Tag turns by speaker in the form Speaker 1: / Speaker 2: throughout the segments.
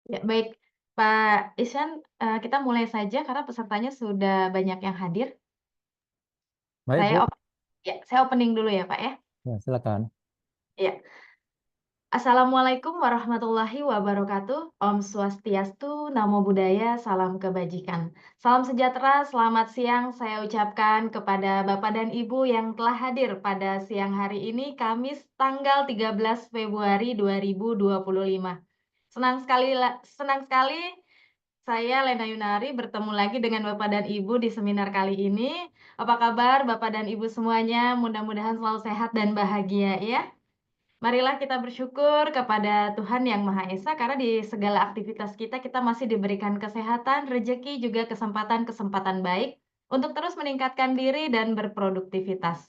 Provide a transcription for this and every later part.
Speaker 1: Ya, baik, Pak Ihsan, kita mulai saja karena pesertanya sudah banyak yang hadir.
Speaker 2: Baik,
Speaker 1: Saya
Speaker 2: Bu.
Speaker 1: op ya, saya opening dulu ya, Pak, ya.
Speaker 2: Ya, silakan.
Speaker 1: Iya. Assalamualaikum warahmatullahi wabarakatuh. Om Swastiastu, Namo Buddhaya, salam kebajikan. Salam sejahtera, selamat siang saya ucapkan kepada Bapak dan Ibu yang telah hadir pada siang hari ini, Kamis tanggal 13 Februari 2025. Senang sekali saya Lena Yunari bertemu lagi dengan Bapak dan Ibu di seminar kali ini. Apa kabar Bapak dan Ibu semuanya? Mudah-mudahan selalu sehat dan bahagia ya. Marilah kita bersyukur kepada Tuhan Yang Maha Esa karena di segala aktivitas kita masih diberikan kesehatan, rezeki, juga kesempatan-kesempatan baik untuk terus meningkatkan diri dan berproduktivitas.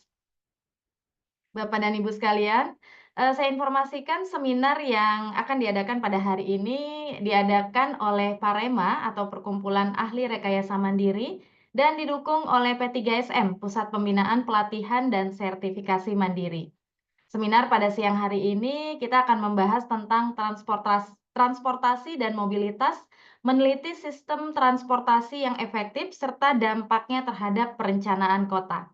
Speaker 1: Bapak dan Ibu sekalian, saya informasikan seminar yang akan diadakan pada hari ini diadakan oleh Parema atau Perkumpulan Ahli Rekayasa Mandiri dan didukung oleh P3SM, Pusat Pembinaan Pelatihan dan Sertifikasi Mandiri. Seminar pada siang hari ini kita akan membahas tentang transportasi dan mobilitas, meneliti sistem transportasi yang efektif serta dampaknya terhadap perencanaan kota.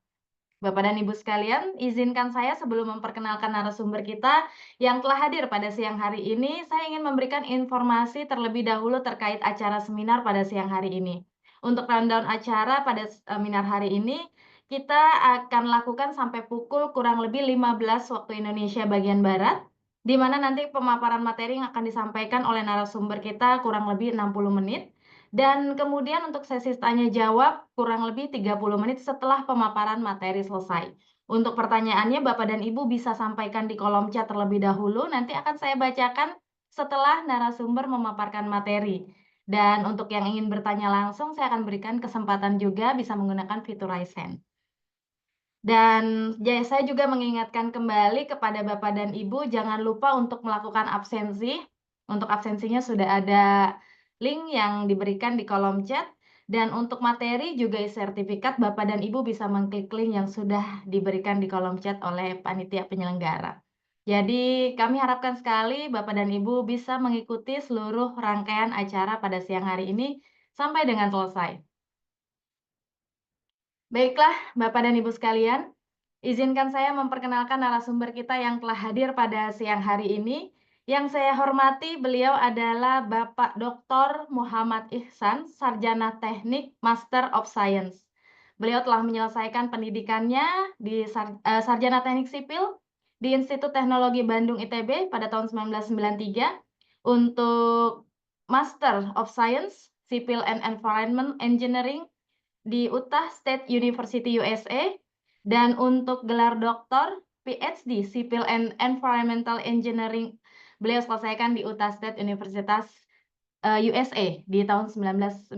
Speaker 1: Bapak dan Ibu sekalian, izinkan saya sebelum memperkenalkan narasumber kita yang telah hadir pada siang hari ini, saya ingin memberikan informasi terlebih dahulu terkait acara seminar pada siang hari ini. Untuk rundown acara pada seminar hari ini, kita akan lakukan sampai pukul kurang lebih 15 waktu Indonesia bagian Barat, di mana nanti pemaparan materi yang akan disampaikan oleh narasumber kita kurang lebih 60 menit. Dan kemudian untuk sesi tanya jawab kurang lebih 30 menit setelah pemaparan materi selesai. Untuk pertanyaannya Bapak dan Ibu bisa sampaikan di kolom chat terlebih dahulu, nanti akan saya bacakan setelah narasumber memaparkan materi. Dan untuk yang ingin bertanya langsung, saya akan berikan kesempatan juga bisa menggunakan fitur raise hand. Dan saya juga mengingatkan kembali kepada Bapak dan Ibu, jangan lupa untuk melakukan absensi. Untuk absensinya sudah ada link yang diberikan di kolom chat. Dan untuk materi juga sertifikat, Bapak dan Ibu bisa mengklik link yang sudah diberikan di kolom chat oleh panitia penyelenggara. Jadi kami harapkan sekali Bapak dan Ibu bisa mengikuti seluruh rangkaian acara pada siang hari ini sampai dengan selesai. Baiklah, Bapak dan Ibu sekalian, izinkan saya memperkenalkan narasumber kita yang telah hadir pada siang hari ini. Yang saya hormati, beliau adalah Bapak Dr. Muhammad Ihsan, Sarjana Teknik Master of Science. Beliau telah menyelesaikan pendidikannya di Sarjana Teknik Sipil di Institut Teknologi Bandung ITB pada tahun 1993 untuk Master of Science Civil and Environment Engineering di Utah State University USA, dan untuk gelar doktor PhD Civil and Environmental Engineering beliau selesaikan di Utah State Universitas USA di tahun 1999.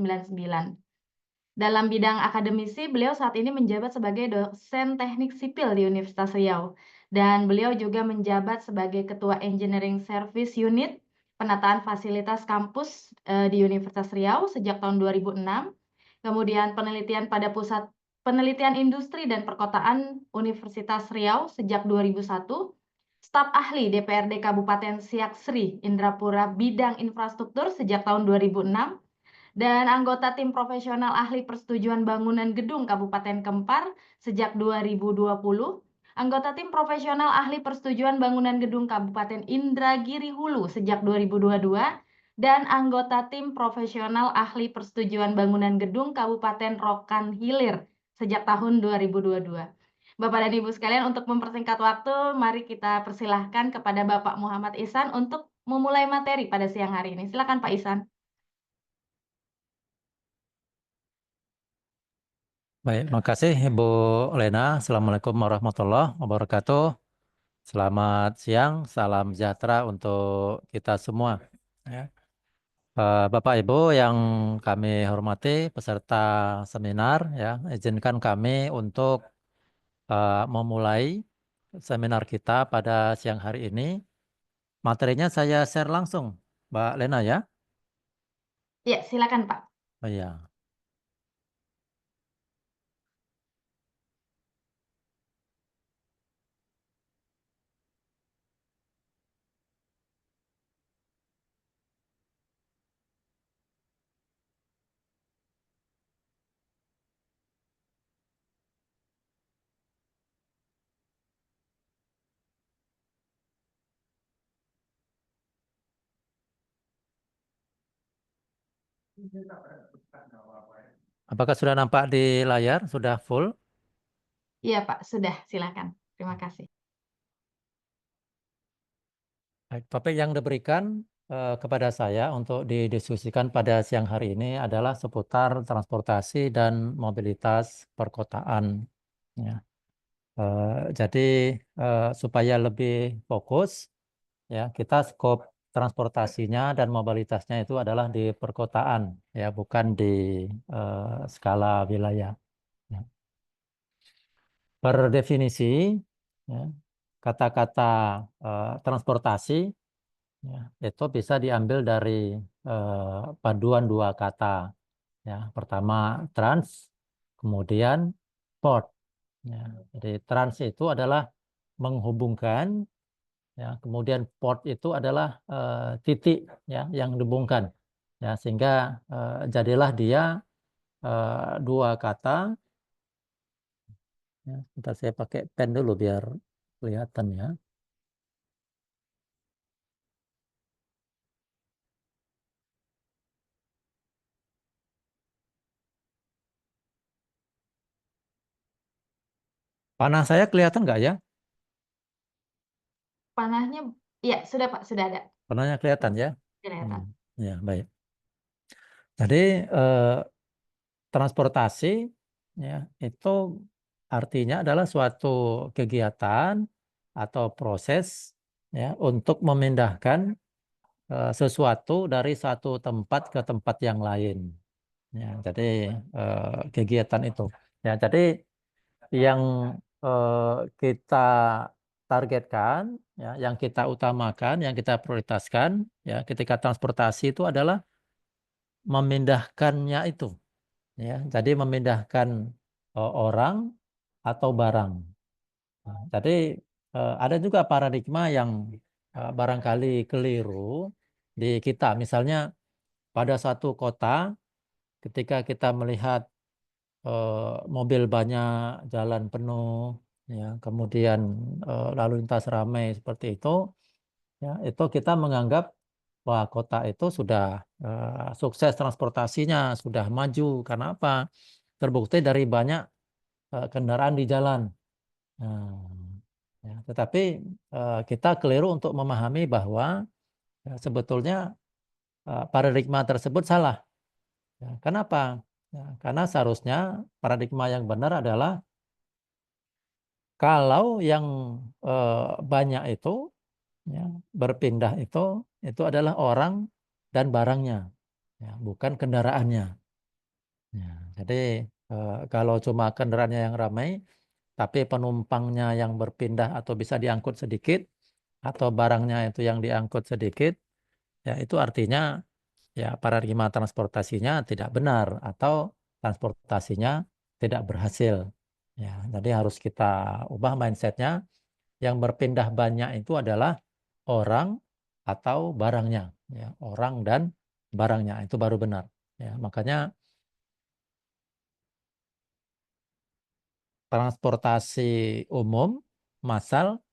Speaker 1: Dalam bidang akademisi, beliau saat ini menjabat sebagai dosen teknik sipil di Universitas Riau. Dan beliau juga menjabat sebagai Ketua Engineering Service Unit Penataan Fasilitas Kampus di Universitas Riau sejak tahun 2006. Kemudian penelitian pada Pusat Penelitian Industri dan Perkotaan Universitas Riau sejak 2001. Staf ahli DPRD Kabupaten Siak Sri Indrapura bidang infrastruktur sejak tahun 2006 dan anggota tim profesional ahli persetujuan bangunan gedung Kabupaten Kempar sejak 2020, anggota tim profesional ahli persetujuan bangunan gedung Kabupaten Indragiri Hulu sejak 2022, dan anggota tim profesional ahli persetujuan bangunan gedung Kabupaten Rokan Hilir sejak tahun 2022. Bapak dan Ibu sekalian, untuk mempersingkat waktu, mari kita persilahkan kepada Bapak Muhammad Ihsan untuk memulai materi pada siang hari ini. Silakan Pak Ihsan.
Speaker 2: Baik, makasih Ibu Lena. Assalamualaikum warahmatullahi wabarakatuh. Selamat siang, salam sejahtera untuk kita semua. Ya. Bapak Ibu yang kami hormati, peserta seminar, ya, izinkan kami untuk memulai seminar kita pada siang hari ini. Materinya saya share langsung, Mbak Lena ya.
Speaker 1: Ya, silakan Pak.
Speaker 2: Oh iya. Apakah sudah nampak di layar? Sudah full?
Speaker 1: Iya, Pak, sudah, silakan. Terima kasih.
Speaker 2: Baik, topik yang diberikan kepada saya untuk didiskusikan pada siang hari ini adalah seputar transportasi dan mobilitas perkotaan. Ya. Jadi supaya lebih fokus, ya kita skop transportasinya dan mobilitasnya itu adalah di perkotaan, ya bukan di skala wilayah. Ya. Per definisi, ya, kata-kata transportasi, ya, itu bisa diambil dari paduan dua kata. Ya, pertama trans, kemudian port. Ya, jadi trans itu adalah menghubungkan, ya, kemudian port itu adalah titik, ya, yang dihubungkan. Ya, sehingga jadilah dia dua kata. Ya, bentar saya pakai pen dulu biar kelihatan ya. Panah saya kelihatan nggak ya?
Speaker 1: Panahnya, iya, sudah, Pak, sudah ada.
Speaker 2: Panahnya kelihatan ya? Hmm.
Speaker 1: Kelihatan.
Speaker 2: Ya, baik. Jadi transportasi, ya itu artinya adalah suatu kegiatan atau proses, ya untuk memindahkan sesuatu dari satu tempat ke tempat yang lain. Ya, jadi kegiatan itu. Ya, jadi yang kita targetkan, ya, yang kita utamakan, yang kita prioritaskan, ya, ketika transportasi itu adalah memindahkannya itu, ya. Jadi memindahkan orang atau barang. Nah, jadi ada juga paradigma yang barangkali keliru di kita. Misalnya pada suatu kota, ketika kita melihat mobil banyak, jalan penuh, ya, kemudian lalu lintas ramai seperti itu, ya, itu kita menganggap wah kota itu sudah sukses transportasinya, sudah maju. Karena apa? Terbukti dari banyak kendaraan di jalan. Nah, ya, tetapi kita keliru untuk memahami bahwa ya, sebetulnya paradigma tersebut salah. Ya, kenapa? Ya, karena seharusnya paradigma yang benar adalah kalau yang banyak itu, ya, berpindah itu adalah orang dan barangnya, ya, bukan kendaraannya. Ya, jadi kalau cuma kendaraannya yang ramai, tapi penumpangnya yang berpindah atau bisa diangkut sedikit, atau barangnya itu yang diangkut sedikit, ya itu artinya ya paradigma transportasinya tidak benar atau transportasinya tidak berhasil. Ya, jadi harus kita ubah mindsetnya. Yang berpindah banyak itu adalah orang atau barangnya, ya, orang dan barangnya itu baru benar. Ya, makanya transportasi umum massal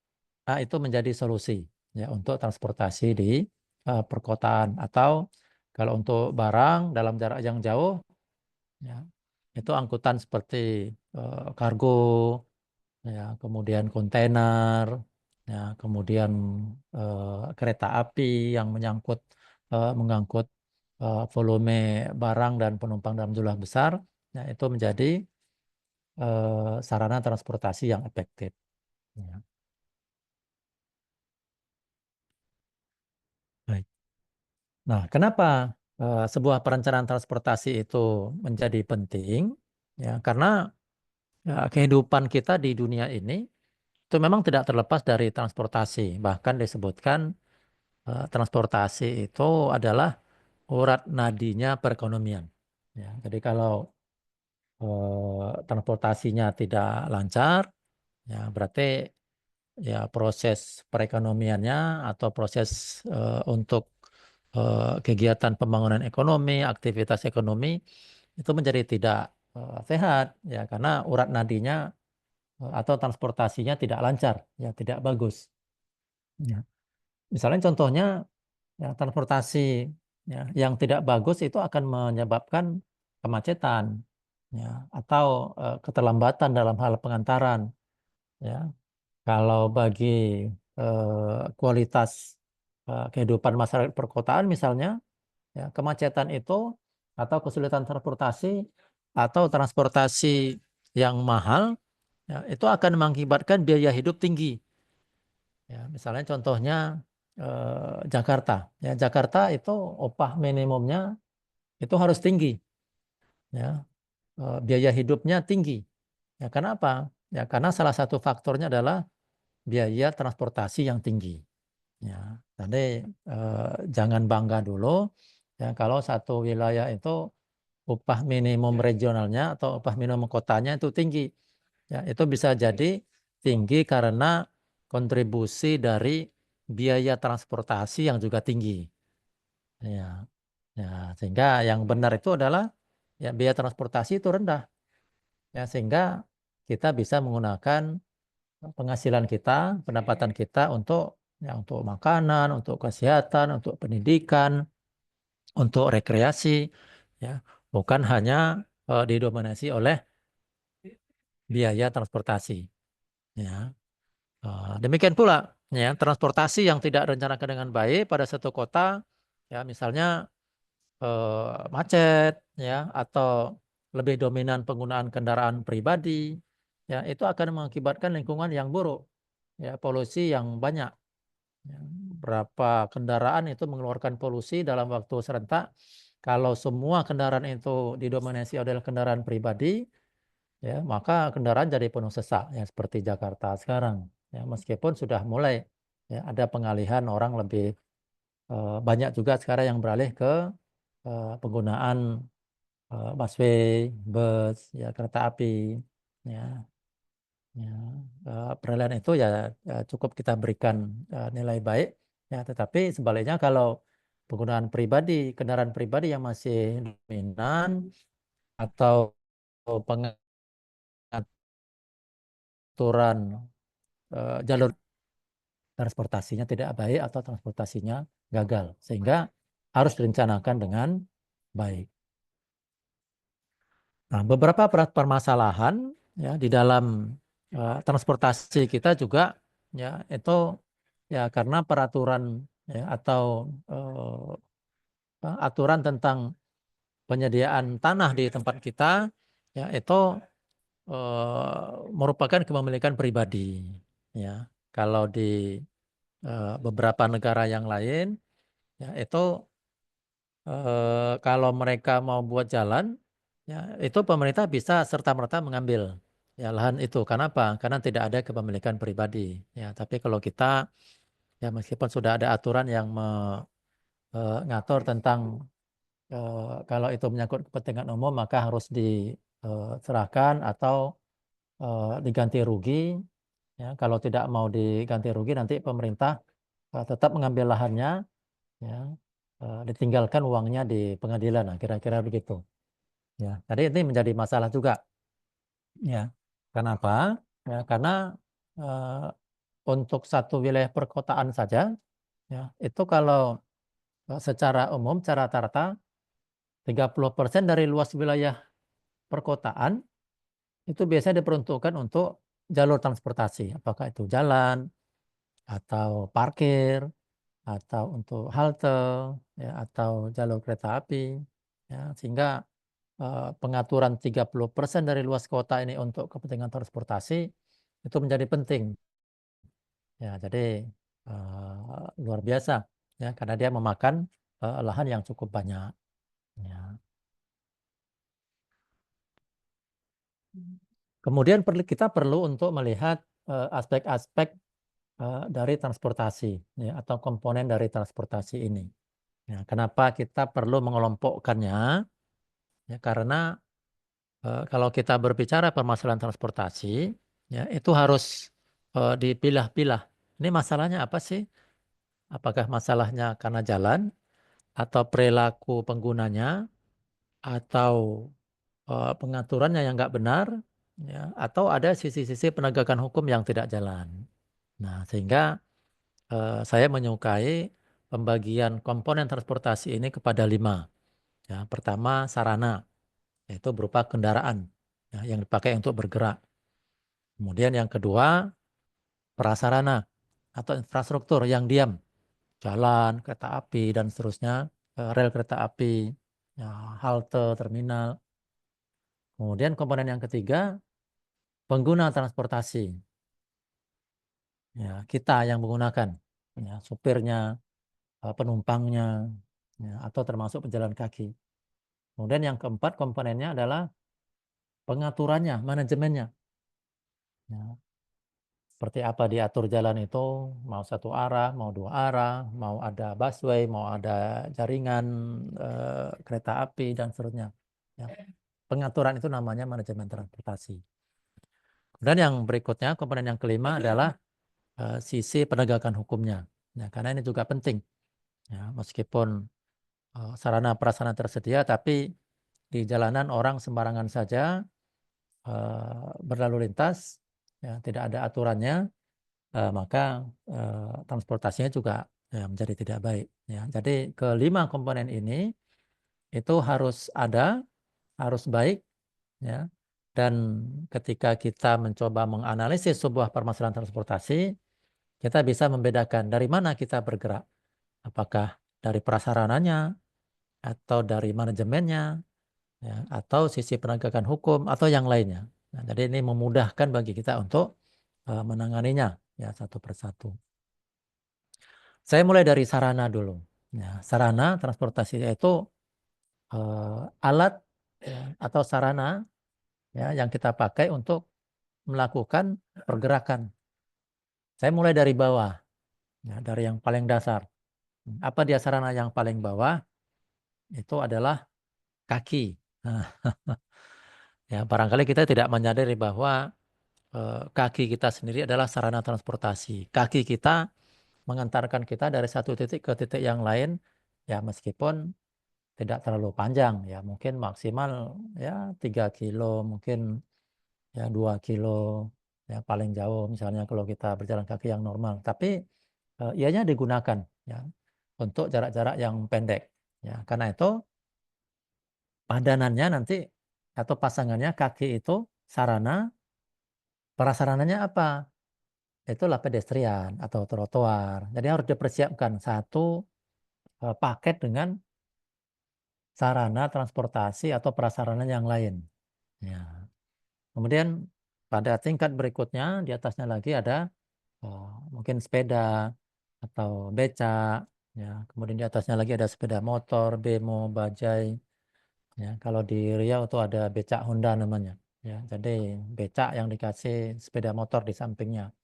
Speaker 2: itu menjadi solusi, ya untuk transportasi di perkotaan, atau kalau untuk barang dalam jarak yang jauh, ya itu angkutan seperti kargo, ya kemudian kontainer, ya kemudian kereta api yang mengangkut volume barang dan penumpang dalam jumlah besar, ya itu menjadi sarana transportasi yang efektif. Ya. Baik. Nah, kenapa sebuah perencanaan transportasi itu menjadi penting? Ya, karena kehidupan kita di dunia ini itu memang tidak terlepas dari transportasi. Bahkan disebutkan transportasi itu adalah urat nadinya perekonomian. Ya, jadi kalau transportasinya tidak lancar, ya berarti ya proses perekonomiannya atau proses untuk kegiatan pembangunan ekonomi, aktivitas ekonomi itu menjadi tidak sehat, ya karena urat nadinya atau transportasinya tidak lancar, ya tidak bagus. Ya. Misalnya contohnya ya transportasi. Ya. Yang tidak bagus itu akan menyebabkan kemacetan, ya, atau keterlambatan dalam hal pengantaran. Ya. Kalau bagi kualitas kehidupan masyarakat perkotaan misalnya, ya, kemacetan itu atau kesulitan transportasi atau transportasi yang mahal, ya, itu akan mengakibatkan biaya hidup tinggi. Ya, misalnya contohnya Jakarta. Ya, Jakarta itu upah minimumnya itu harus tinggi. Ya, biaya hidupnya tinggi. Ya, kenapa? Ya, karena salah satu faktornya adalah biaya transportasi yang tinggi. Ya, jadi jangan bangga dulu. Ya, kalau satu wilayah itu upah minimum regionalnya atau upah minimum kotanya itu tinggi. Ya, itu bisa jadi tinggi karena kontribusi dari biaya transportasi yang juga tinggi. Ya, ya, sehingga yang benar itu adalah ya biaya transportasi itu rendah. Ya, sehingga kita bisa menggunakan penghasilan kita, pendapatan kita untuk makanan, untuk kesehatan, untuk pendidikan, untuk rekreasi, ya, bukan hanya didominasi oleh biaya transportasi. Ya. Demikian pula, ya, transportasi yang tidak direncanakan dengan baik pada satu kota, ya, misalnya macet, ya, atau lebih dominan penggunaan kendaraan pribadi, ya, itu akan mengakibatkan lingkungan yang buruk, ya, polusi yang banyak. Ya, berapa kendaraan itu mengeluarkan polusi dalam waktu serentak. Kalau semua kendaraan itu didominasi oleh kendaraan pribadi, ya, maka kendaraan jadi penuh sesak, ya, seperti Jakarta sekarang. Ya, meskipun sudah mulai, ya, ada pengalihan orang lebih banyak juga sekarang yang beralih ke penggunaan busway, bus, ya, kereta api, ya. Ya, penilaian itu ya, cukup kita berikan nilai baik, ya, tetapi sebaliknya kalau penggunaan pribadi, kendaraan pribadi yang masih dominan atau pengaturan jalur transportasinya tidak baik atau transportasinya gagal, sehingga harus direncanakan dengan baik. Nah, beberapa permasalahan, ya, di dalam transportasi kita juga, ya, itu ya karena peraturan, ya, atau aturan tentang penyediaan tanah di tempat kita, ya, itu merupakan kepemilikan pribadi. Ya, kalau di beberapa negara yang lain, ya, itu kalau mereka mau buat jalan, ya, itu pemerintah bisa serta-merta mengambil, ya, lahan itu. Karena apa? Karena tidak ada kepemilikan pribadi. Ya, tapi kalau kita, ya, meskipun sudah ada aturan yang mengatur tentang kalau itu menyangkut kepentingan umum maka harus diserahkan atau diganti rugi. Ya, kalau tidak mau diganti rugi nanti pemerintah tetap mengambil lahannya, ya, ditinggalkan uangnya di pengadilan. Nah, kira-kira begitu. Ya, jadi ini menjadi masalah juga. Ya, kenapa? Ya, karena eh, untuk satu wilayah perkotaan saja, ya, itu kalau secara umum, secara rata-rata 30% dari luas wilayah perkotaan itu biasanya diperuntukkan untuk jalur transportasi, apakah itu jalan atau parkir atau untuk halte, ya, atau jalur kereta api, ya, sehingga pengaturan 30% dari luas kota ini untuk kepentingan transportasi itu menjadi penting. Ya, jadi luar biasa, ya, karena dia memakan lahan yang cukup banyak. Ya. Kemudian kita perlu untuk melihat aspek-aspek dari transportasi, ya, atau komponen dari transportasi ini. Ya, kenapa kita perlu mengelompokkannya? Ya, karena kalau kita berbicara permasalahan transportasi, ya, itu harus dipilah-pilah. Ini masalahnya apa sih? Apakah masalahnya karena jalan, atau perilaku penggunanya, atau pengaturannya yang nggak benar, ya, atau ada sisi-sisi penegakan hukum yang tidak jalan. Nah, sehingga saya menyukai pembagian komponen transportasi ini kepada 5. Ya, pertama sarana, yaitu berupa kendaraan ya, yang dipakai untuk bergerak. Kemudian yang kedua prasarana atau infrastruktur yang diam, jalan, kereta api dan seterusnya, rel kereta api, ya, halte, terminal. Kemudian komponen yang ketiga pengguna transportasi, ya, kita yang menggunakan, ya, supirnya, penumpangnya, ya, atau termasuk pejalan kaki. Kemudian yang keempat komponennya adalah pengaturannya, manajemennya. Ya, seperti apa diatur jalan itu, mau satu arah, mau dua arah, mau ada busway, mau ada jaringan kereta api dan seterusnya. Ya, pengaturan itu namanya manajemen transportasi. Dan yang berikutnya, komponen yang kelima adalah sisi penegakan hukumnya. Ya, karena ini juga penting. Ya, meskipun sarana prasarana tersedia, tapi di jalanan orang sembarangan saja berlalu lintas, ya, tidak ada aturannya, maka transportasinya juga ya, menjadi tidak baik. Ya. Jadi kelima komponen ini itu harus ada, harus baik, ya. Dan ketika kita mencoba menganalisis sebuah permasalahan transportasi, kita bisa membedakan dari mana kita bergerak. Apakah dari prasarananya, atau dari manajemennya, ya, atau sisi penegakan hukum, atau yang lainnya. Nah, jadi ini memudahkan bagi kita untuk menanganinya ya satu persatu. Saya mulai dari sarana dulu. Ya, sarana transportasi itu alat ya, atau sarana ya, yang kita pakai untuk melakukan pergerakan. Saya mulai dari bawah, ya, dari yang paling dasar. Apa dia sarana yang paling bawah? Itu adalah kaki. Nah, ya, barangkali kita tidak menyadari bahwa kaki kita sendiri adalah sarana transportasi. Kaki kita mengantarkan kita dari satu titik ke titik yang lain, ya meskipun tidak terlalu panjang, ya mungkin maksimal ya 3 kilo, mungkin ya 2 kilo, ya paling jauh misalnya kalau kita berjalan kaki yang normal. Tapi ianya digunakan ya untuk jarak-jarak yang pendek. Ya, karena itu padanannya nanti atau pasangannya kaki itu sarana, prasarananya apa? Itulah pedestrian atau trotoar. Jadi harus dipersiapkan satu paket dengan sarana transportasi atau prasarana yang lain. Ya. Kemudian pada tingkat berikutnya di atasnya lagi ada mungkin sepeda atau becak. Ya. Kemudian di atasnya lagi ada sepeda motor, bemo, bajai. Ya. Kalau di Riau itu ada becak Honda namanya. Ya. Jadi becak yang dikasih sepeda motor di sampingnya.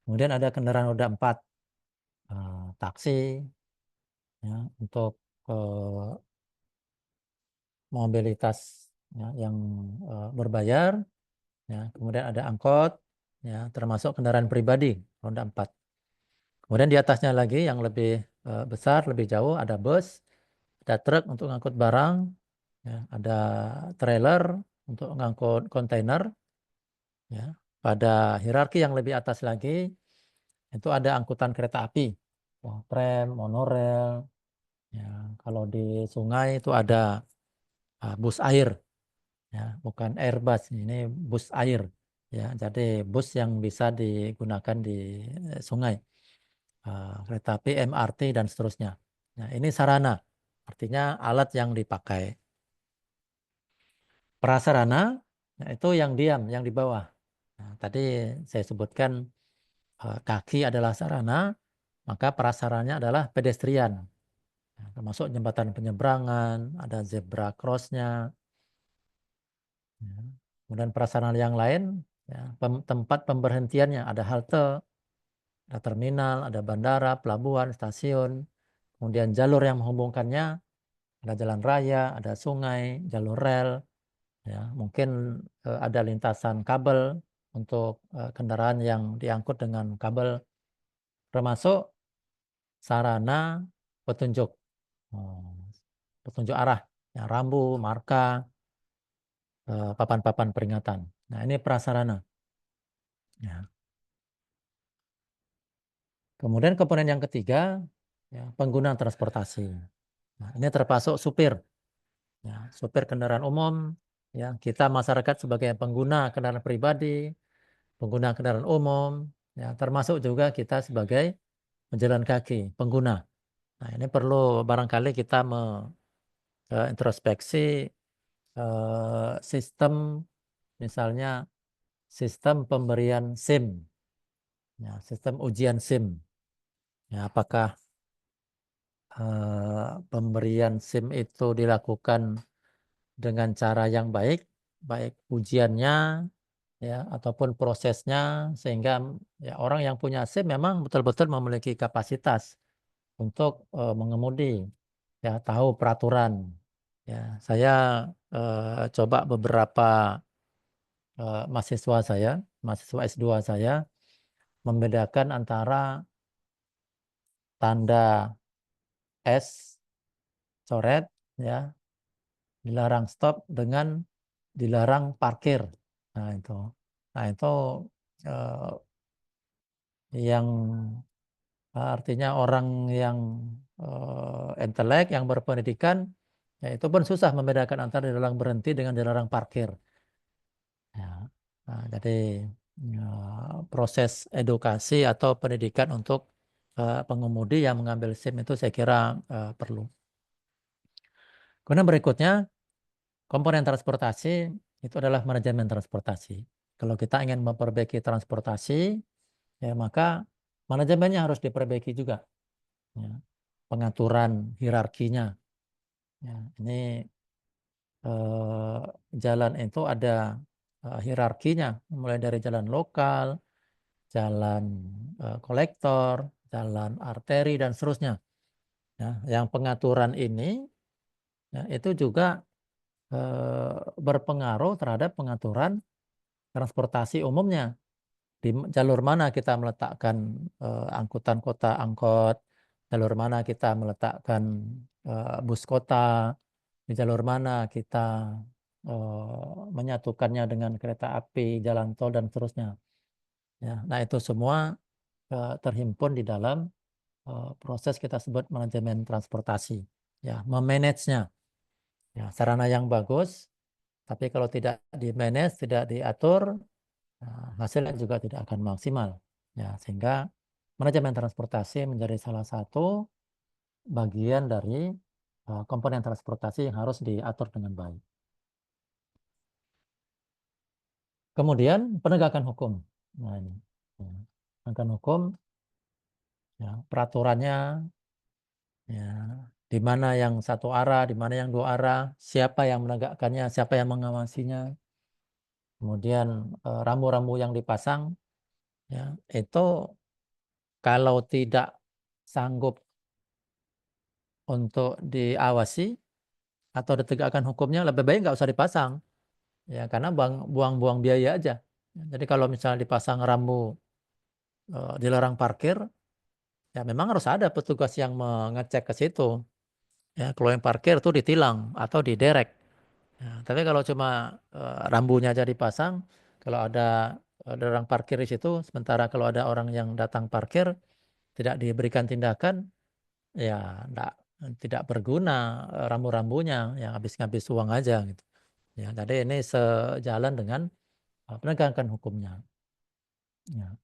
Speaker 2: Kemudian ada kendaraan roda 4, taksi, ya, untuk mobilitas ya, yang berbayar, ya. Kemudian ada angkot, ya, termasuk kendaraan pribadi roda 4. Kemudian di atasnya lagi yang lebih besar, lebih jauh ada bus, ada truk untuk mengangkut barang, ya, ada trailer untuk mengangkut kontainer, ya. Pada hierarki yang lebih atas lagi itu ada angkutan kereta api, ya, tram, monorail, ya. Kalau di sungai itu ada bus air. Ya, bukan Airbus, ini bus air. Ya, jadi bus yang bisa digunakan di sungai, kereta api, MRT dan seterusnya. Nah, ini sarana, artinya alat yang dipakai. Prasarana, nah itu yang diam, yang di bawah. Nah, tadi saya sebutkan kaki adalah sarana, maka prasarananya adalah pedestrian. Nah, termasuk jembatan penyeberangan, ada zebra crossnya. Ya. Kemudian prasarana yang lain, ya, tempat pemberhentiannya ada halte, ada terminal, ada bandara, pelabuhan, stasiun. Kemudian jalur yang menghubungkannya ada jalan raya, ada sungai, jalur rel, ya, mungkin ada lintasan kabel untuk kendaraan yang diangkut dengan kabel, termasuk sarana petunjuk, oh, petunjuk arah, ya, rambu, marka, papan-papan peringatan. Nah, ini prasarana. Ya. Kemudian komponen yang ketiga, ya, pengguna transportasi. Nah, ini termasuk supir, ya, supir kendaraan umum, ya, kita masyarakat sebagai pengguna kendaraan pribadi, pengguna kendaraan umum, ya, termasuk juga kita sebagai pejalan kaki, pengguna. Nah, ini perlu barangkali kita introspeksi sistem, misalnya sistem pemberian SIM, ya, sistem ujian SIM. Ya, apakah pemberian SIM itu dilakukan dengan cara yang baik, baik ujiannya, ya, ataupun prosesnya, sehingga ya, orang yang punya SIM memang betul-betul memiliki kapasitas untuk mengemudi, ya, tahu peraturan. Ya, saya coba beberapa mahasiswa saya, mahasiswa S2 saya, membedakan antara tanda S coret, ya, dilarang stop dengan dilarang parkir. Nah itu. Nah itu eh, yang artinya orang yang intelek, yang berpendidikan, ya itu pun susah membedakan antara dilarang berhenti dengan dilarang parkir. Ya. Nah, jadi ya, proses edukasi atau pendidikan untuk pengemudi yang mengambil SIM itu saya kira perlu. Kemudian berikutnya, komponen transportasi itu adalah manajemen transportasi. Kalau kita ingin memperbaiki transportasi, ya maka manajemennya harus diperbaiki juga. Ya. Pengaturan hierarkinya. Ya. Ini eh, jalan itu ada hierarkinya, mulai dari jalan lokal, jalan kolektor, jalan arteri dan seterusnya. Ya. Yang pengaturan ini, ya, itu juga berpengaruh terhadap pengaturan transportasi umumnya. Di jalur mana kita meletakkan angkutan kota, angkot, jalur mana kita meletakkan bus kota, di jalur mana kita menyatukannya dengan kereta api, jalan tol dan seterusnya. Ya, nah itu semua terhimpun di dalam proses kita sebut manajemen transportasi. Ya, memanagenya. Ya, sarana yang bagus, tapi kalau tidak di-manage, tidak diatur, nah, hasilnya juga tidak akan maksimal. Ya, sehingga manajemen transportasi menjadi salah satu bagian dari komponen transportasi yang harus diatur dengan baik. Kemudian penegakan hukum. Nah ini, ya. Penegakan hukum, ya, peraturannya, ya, di mana yang satu arah, di mana yang dua arah, siapa yang menegakkannya, siapa yang mengawasinya. Kemudian rambu-rambu yang dipasang, ya, itu kalau tidak sanggup untuk diawasi atau ditegakkan hukumnya, lebih baik nggak usah dipasang, ya, karena buang-buang biaya aja. Jadi kalau misalnya dipasang rambu dilarang parkir, ya memang harus ada petugas yang mengecek ke situ. Ya, kalau yang parkir itu ditilang atau diderek. Ya, tapi kalau cuma rambunya aja dipasang, kalau ada orang parkir di situ, sementara kalau ada orang yang datang parkir tidak diberikan tindakan, ya tidak berguna rambu-rambunya, yang habis-habis uang aja gitu. Ya, jadi ini sejalan dengan penegakan hukumnya. Ya,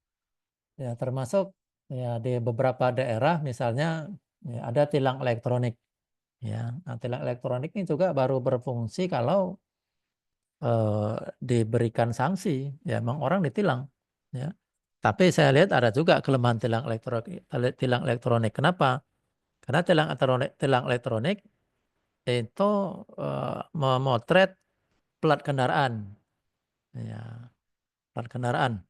Speaker 2: ya termasuk ya di beberapa daerah misalnya ya, ada tilang elektronik. Ya, nah, tilang elektronik ini juga baru berfungsi kalau diberikan sanksi. Ya, memang orang ditilang. Ya, tapi saya lihat ada juga kelemahan tilang elektronik. Tilang elektronik. Kenapa? Karena tilang elektronik itu memotret plat kendaraan. Ya, plat kendaraan.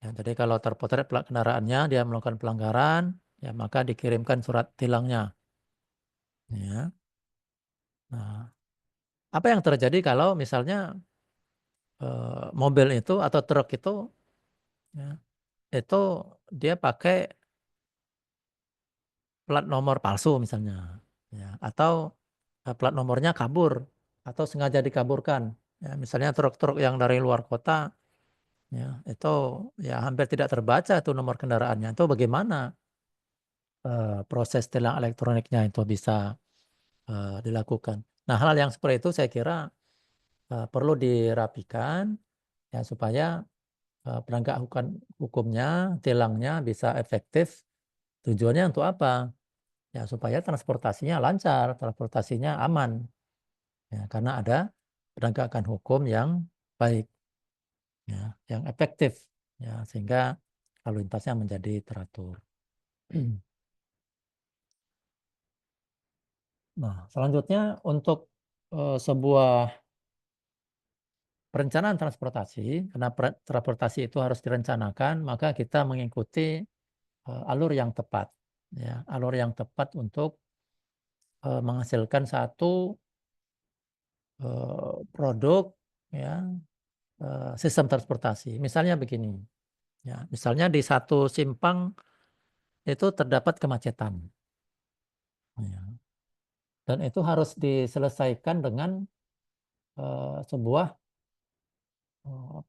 Speaker 2: Ya, jadi kalau terpotret plat kendaraannya, dia melakukan pelanggaran, ya maka dikirimkan surat tilangnya. Ya. Nah, apa yang terjadi kalau misalnya mobil itu atau truk itu, ya, itu dia pakai plat nomor palsu misalnya, ya, atau plat nomornya kabur atau sengaja dikaburkan. Ya, misalnya truk-truk yang dari luar kota, ya, itu ya hampir tidak terbaca itu nomor kendaraannya. Itu bagaimana? proses tilang elektroniknya itu bisa dilakukan. Nah, hal yang seperti itu saya kira perlu dirapikan ya supaya penegak hukumnya, tilangnya bisa efektif. Tujuannya untuk apa? Ya supaya transportasinya lancar, transportasinya aman. Ya, karena ada penegakan hukum yang baik, ya, yang efektif, ya, sehingga lalu lintasnya menjadi teratur. Nah, selanjutnya untuk sebuah perencanaan transportasi, karena transportasi itu harus direncanakan, maka kita mengikuti alur yang tepat, ya, alur yang tepat untuk menghasilkan satu produk, ya, sistem transportasi. Misalnya begini, ya, misalnya di satu simpang itu terdapat kemacetan, ya, dan itu harus diselesaikan dengan sebuah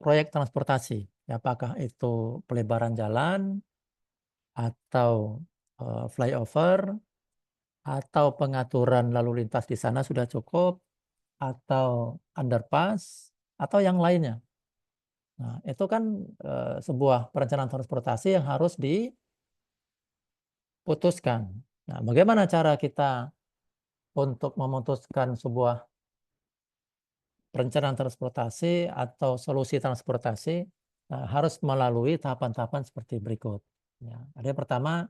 Speaker 2: proyek transportasi. Ya, apakah itu pelebaran jalan atau flyover atau pengaturan lalu lintas di sana sudah cukup atau underpass atau yang lainnya. Nah, itu kan sebuah perencanaan transportasi yang harus diputuskan. Nah, bagaimana cara kita untuk memutuskan sebuah perencanaan transportasi atau solusi transportasi harus melalui tahapan-tahapan seperti berikut. Ya, ada yang pertama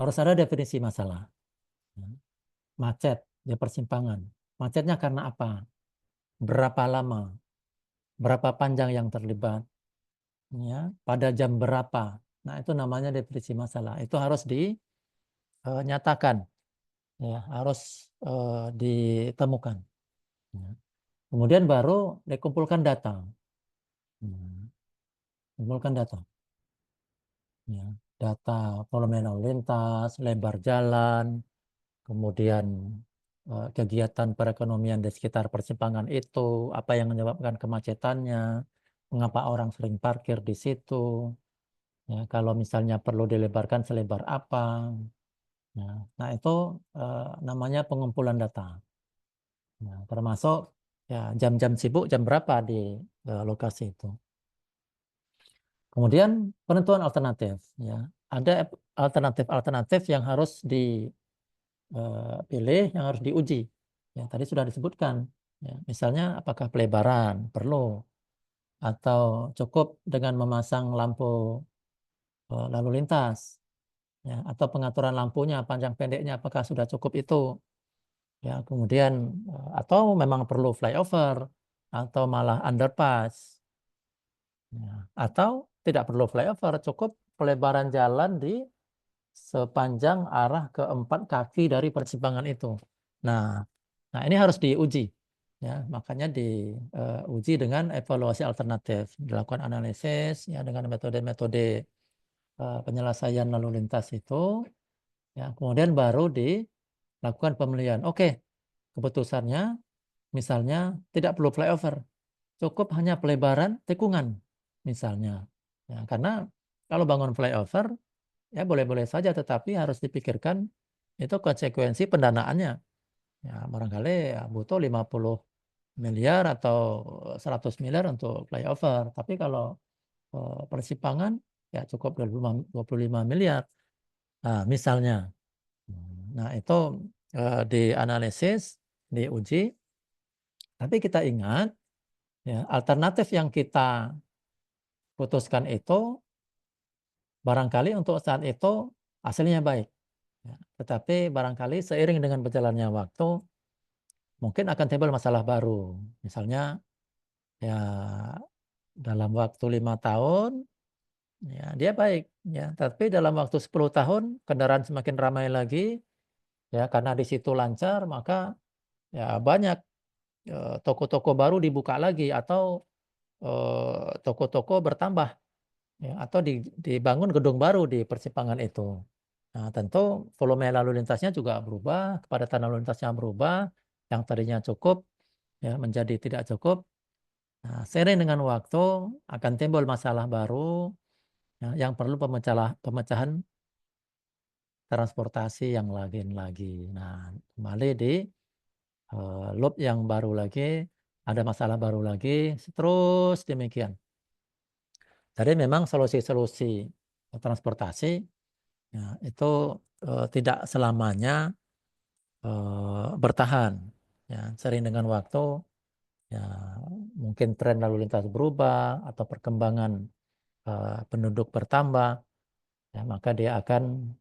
Speaker 2: harus ada definisi masalah. Ya, macet di persimpangan. Macetnya karena apa? Berapa lama? Berapa panjang yang terlibat? Ya, pada jam berapa? Nah, itu namanya definisi masalah. Itu harus dinyatakan, ya, harus ditemukan. Ya. Kemudian baru dikumpulkan data. Ya, kumpulkan data. Ya, data volume lalu lintas, lebar jalan, kemudian kegiatan perekonomian di sekitar persimpangan itu, apa yang menyebabkan kemacetannya, mengapa orang sering parkir di situ, ya, kalau misalnya perlu dilebarkan selebar apa. Ya, nah itu namanya pengumpulan data. Ya, termasuk ya jam-jam sibuk jam berapa di lokasi itu. Kemudian penentuan alternatif. Ya, ada alternatif-alternatif yang harus dipilih, yang harus diuji. Yang tadi sudah disebutkan. Ya, misalnya apakah pelebaran perlu atau cukup dengan memasang lampu lalu lintas, ya, atau pengaturan lampunya panjang pendeknya apakah sudah cukup itu. Ya, kemudian atau memang perlu flyover atau malah underpass. Ya, atau tidak perlu flyover, cukup pelebaran jalan di sepanjang arah keempat kaki dari persimpangan itu. Nah, nah ini harus diuji. Ya, makanya diuji dengan evaluasi alternatif, dilakukan analisis ya dengan metode-metode penyelesaian lalu lintas itu, ya, kemudian baru dilakukan pemilihan. Oke, keputusannya misalnya tidak perlu flyover, cukup hanya pelebaran tikungan misalnya. Ya, karena kalau bangun flyover ya boleh-boleh saja, tetapi harus dipikirkan itu konsekuensi pendanaannya. Ya, barangkali ya, butuh 50 miliar atau 100 miliar untuk flyover. Tapi kalau persimpangan ya cukup 25 miliar. Nah, misalnya. Nah, itu dianalisis, diuji, tapi kita ingat ya, alternatif yang kita putuskan itu barangkali untuk saat itu hasilnya baik. Ya, tetapi barangkali seiring dengan berjalannya waktu mungkin akan timbul masalah baru. Misalnya ya dalam waktu 5 tahun ya dia baik ya, tapi dalam waktu 10 tahun kendaraan semakin ramai lagi ya karena di situ lancar maka ya banyak toko-toko baru dibuka lagi atau toko-toko bertambah ya, atau dibangun gedung baru di persimpangan itu. Nah, tentu volume lalu lintasnya juga berubah, kepadatan lalu lintasnya berubah, yang tadinya cukup ya menjadi tidak cukup. Nah, seiring dengan waktu akan timbul masalah baru ya, yang perlu pemecahan transportasi yang lagi. Nah, kembali di loop yang baru lagi, ada masalah baru lagi, terus demikian. Jadi memang solusi-solusi transportasi ya, itu tidak selamanya bertahan. Ya, sering dengan waktu ya mungkin tren lalu lintas berubah atau perkembangan penduduk bertambah, ya maka dia akan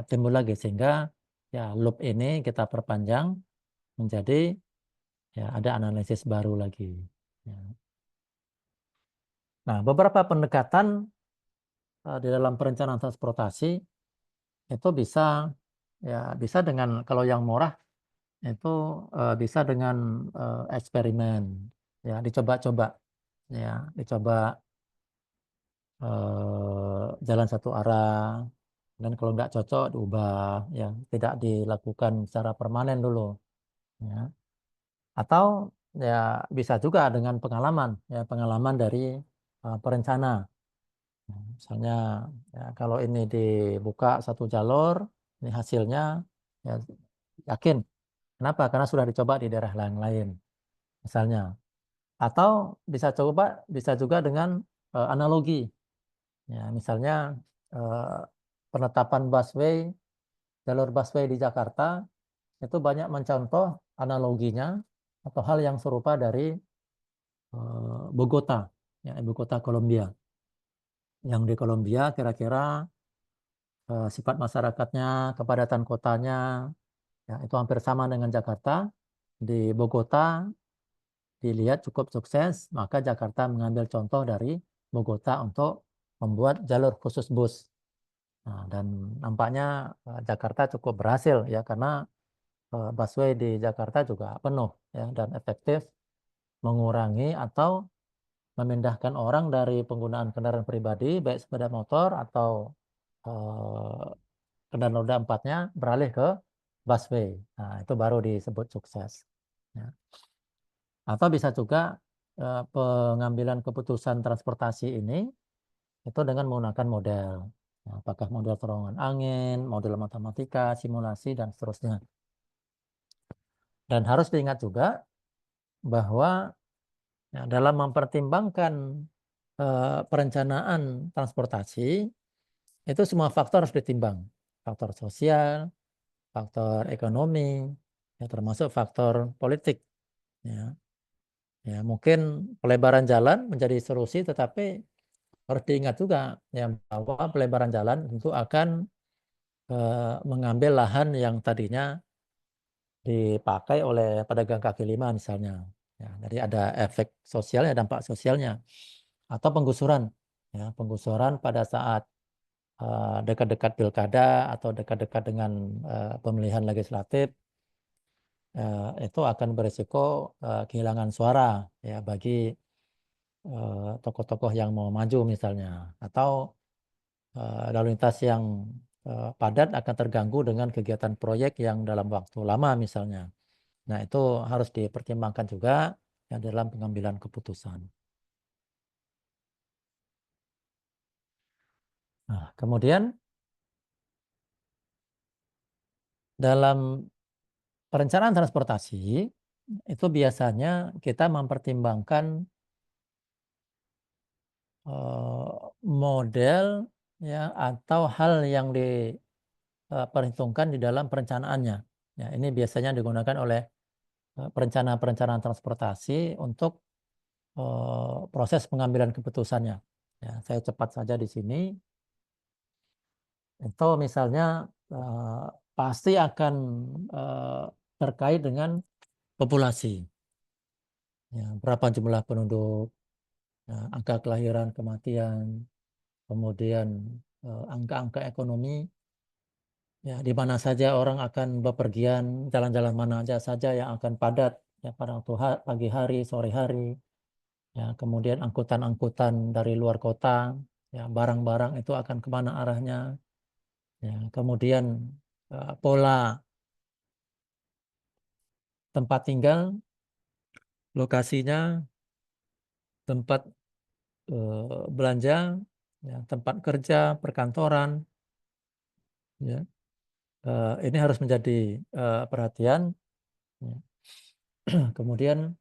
Speaker 2: timbul lagi sehingga ya loop ini kita perpanjang menjadi ya ada analisis baru lagi. Ya. Nah, beberapa pendekatan di dalam perencanaan transportasi itu bisa dengan kalau yang murah itu bisa dengan eksperimen, ya dicoba-coba, ya dicoba jalan satu arah dan kalau nggak cocok diubah, ya tidak dilakukan secara permanen dulu, ya. Atau ya bisa juga dengan pengalaman, ya pengalaman dari perencana. Nah, misalnya ya, kalau ini dibuka satu jalur, ini hasilnya ya yakin. Kenapa? Karena sudah dicoba di daerah lain-lain, misalnya. Atau bisa juga dengan analogi. Ya, misalnya eh, penetapan jalur busway di Jakarta itu banyak mencontoh analoginya atau hal yang serupa dari Bogota, ya, ibu kota Kolombia. Yang di Kolombia kira-kira sifat masyarakatnya, kepadatan kotanya, ya, itu hampir sama dengan Jakarta. Di Bogota dilihat cukup sukses, maka Jakarta mengambil contoh dari Bogota untuk membuat jalur khusus bus. Nah, dan nampaknya Jakarta cukup berhasil ya karena busway di Jakarta juga penuh ya dan efektif mengurangi atau memindahkan orang dari penggunaan kendaraan pribadi baik sepeda motor atau eh, kendaraan roda empatnya beralih ke busway. Nah, itu baru disebut sukses. Ya. Atau bisa juga pengambilan keputusan transportasi ini itu dengan menggunakan model. Nah, apakah model terowongan angin, model matematika, simulasi, dan seterusnya. Dan harus diingat juga bahwa ya, dalam mempertimbangkan perencanaan transportasi, itu semua faktor harus ditimbang. Faktor sosial, faktor ekonomi, ya, termasuk faktor politik. Ya. Ya, mungkin pelebaran jalan menjadi solusi, tetapi harus diingat juga ya, bahwa pelebaran jalan tentu akan mengambil lahan yang tadinya dipakai oleh pedagang kaki lima misalnya. Ya, jadi ada efek sosialnya, dampak sosialnya. Atau penggusuran. Ya, penggusuran pada saat dekat-dekat pilkada atau dekat-dekat dengan pemilihan legislatif itu akan berisiko kehilangan suara ya bagi tokoh-tokoh yang mau maju misalnya atau lalu lintas yang padat akan terganggu dengan kegiatan proyek yang dalam waktu lama misalnya. Nah, itu harus dipertimbangkan juga ya, dalam pengambilan keputusan. Nah, kemudian dalam perencanaan transportasi itu biasanya kita mempertimbangkan model ya atau hal yang diperhitungkan di dalam perencanaannya. Ya, ini biasanya digunakan oleh perencana-perencanaan transportasi untuk proses pengambilan keputusannya. Ya, saya cepat saja di sini. Itu misalnya pasti akan eh, terkait dengan populasi. Ya, berapa jumlah penduduk, ya, angka kelahiran, kematian, kemudian angka-angka ekonomi, ya, di mana saja orang akan bepergian, jalan-jalan mana aja saja yang akan padat, ya, pada waktu pagi hari, sore hari, ya, kemudian angkutan-angkutan dari luar kota, ya, barang-barang itu akan kemana arahnya, ya, kemudian pola tempat tinggal, lokasinya, tempat belanja, ya, tempat kerja, perkantoran, ya. Ini harus menjadi perhatian. Ya. Kemudian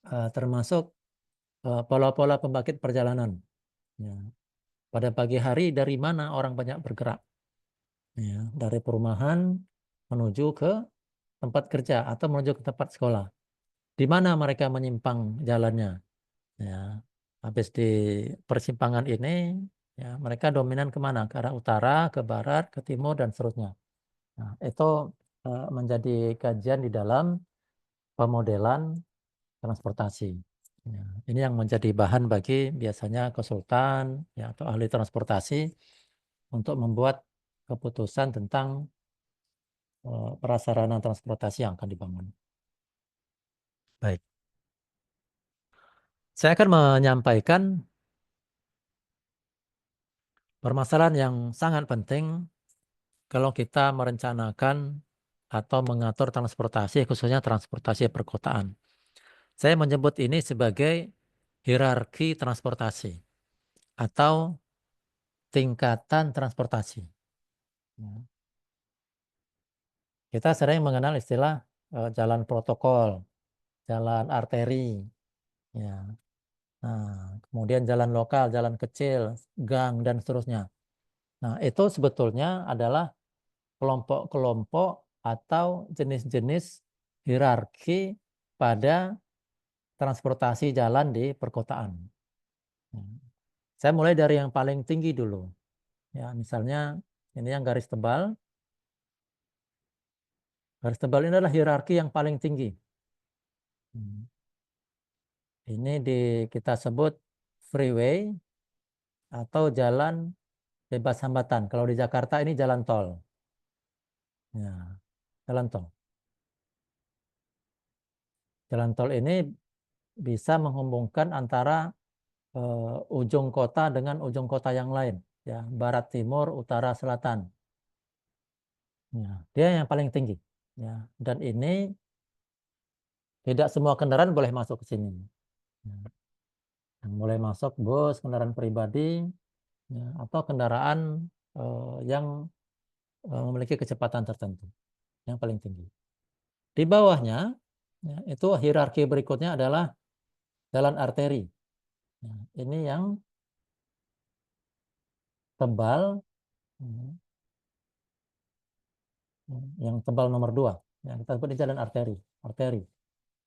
Speaker 2: termasuk pola-pola pembangkit perjalanan. Ya. Pada pagi hari dari mana orang banyak bergerak? Ya, dari perumahan menuju ke tempat kerja atau menuju ke tempat sekolah. Di mana mereka menyimpang jalannya? Ya, habis di persimpangan ini, ya mereka dominan kemana? Ke arah utara, ke barat, ke timur dan seterusnya. Nah, itu menjadi kajian di dalam pemodelan transportasi. Ya, ini yang menjadi bahan bagi biasanya konsultan ya, atau ahli transportasi untuk membuat keputusan tentang prasarana transportasi yang akan dibangun. Baik, saya akan menyampaikan permasalahan yang sangat penting kalau kita merencanakan atau mengatur transportasi, khususnya transportasi perkotaan. Saya menyebut ini sebagai hierarki transportasi atau tingkatan transportasi. Ya. Kita sering mengenal istilah jalan protokol, jalan arteri, ya. Nah, kemudian jalan lokal, jalan kecil, gang dan seterusnya. Nah, itu sebetulnya adalah kelompok-kelompok atau jenis-jenis hierarki pada transportasi jalan di perkotaan. Ya. Saya mulai dari yang paling tinggi dulu. Ya, misalnya ini yang garis tebal. Garis tebal ini adalah hierarki yang paling tinggi. Hmm. Ini kita sebut freeway atau jalan bebas hambatan. Kalau di Jakarta ini jalan tol. Ya, jalan tol. Jalan tol ini bisa menghubungkan antara ujung kota dengan ujung kota yang lain. Ya, barat, timur, utara, selatan. Ya, dia yang paling tinggi. Ya, dan ini tidak semua kendaraan boleh masuk ke sini. Ya, yang boleh masuk bus, kendaraan pribadi, ya, atau kendaraan yang memiliki kecepatan tertentu yang paling tinggi. Di bawahnya, ya, itu hierarki berikutnya adalah jalan arteri. Ya, ini yang tebal, ya, yang tebal nomor 2. Ya, kita sebut di jalan arteri, arteri,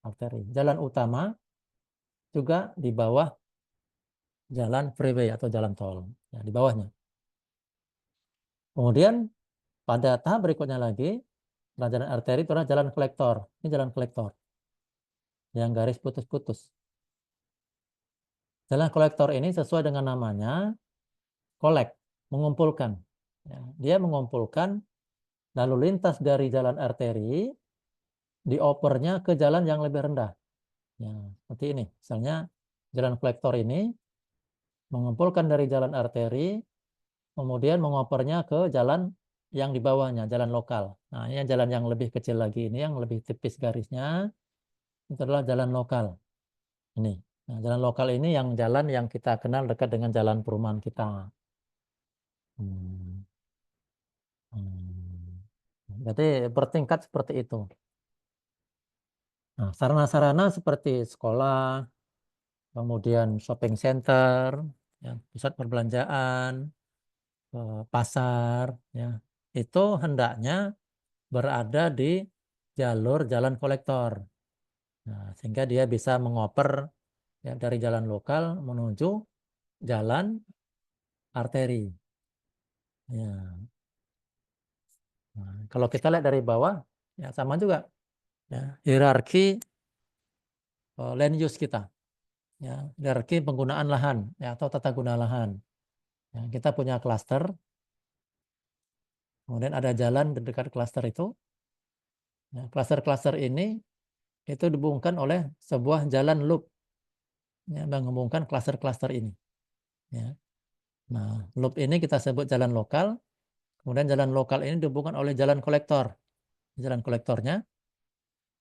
Speaker 2: arteri. Jalan utama juga di bawah jalan freeway atau jalan tol, ya, di bawahnya. Kemudian pada tahap berikutnya lagi, setelah jalan arteri itu adalah jalan kolektor. Ini jalan kolektor yang garis putus-putus. Jalan kolektor ini sesuai dengan namanya, kolek, mengumpulkan. Ya, dia mengumpulkan lalu lintas dari jalan arteri, diopernya ke jalan yang lebih rendah. Ya, seperti ini. Misalnya jalan kolektor ini mengumpulkan dari jalan arteri, kemudian mengopernya ke jalan yang di bawahnya, jalan lokal. Nah, ini jalan yang lebih kecil lagi, ini yang lebih tipis garisnya, itu adalah jalan lokal. Ini. Nah, jalan lokal ini yang jalan yang kita kenal dekat dengan jalan perumahan kita. Hmm. Hmm. Jadi bertingkat seperti itu. Nah, sarana-sarana seperti sekolah, kemudian shopping center, ya, pusat perbelanjaan, pasar, ya, itu hendaknya berada di jalur jalan kolektor. Nah, sehingga dia bisa mengoper ya, dari jalan lokal menuju jalan arteri. Ya. Nah, kalau kita lihat dari bawah, ya sama juga. Ya, hierarki land use kita. Ya, hierarki penggunaan lahan ya, atau tata guna lahan. Ya, kita punya klaster, kemudian ada jalan di dekat klaster itu. Ya, klaster-klaster ini itu dihubungkan oleh sebuah jalan loop ya, menghubungkan klaster-klaster ini. Ya. Nah, loop ini kita sebut jalan lokal. Kemudian jalan lokal ini dihubungkan oleh jalan kolektor. Jalan kolektornya,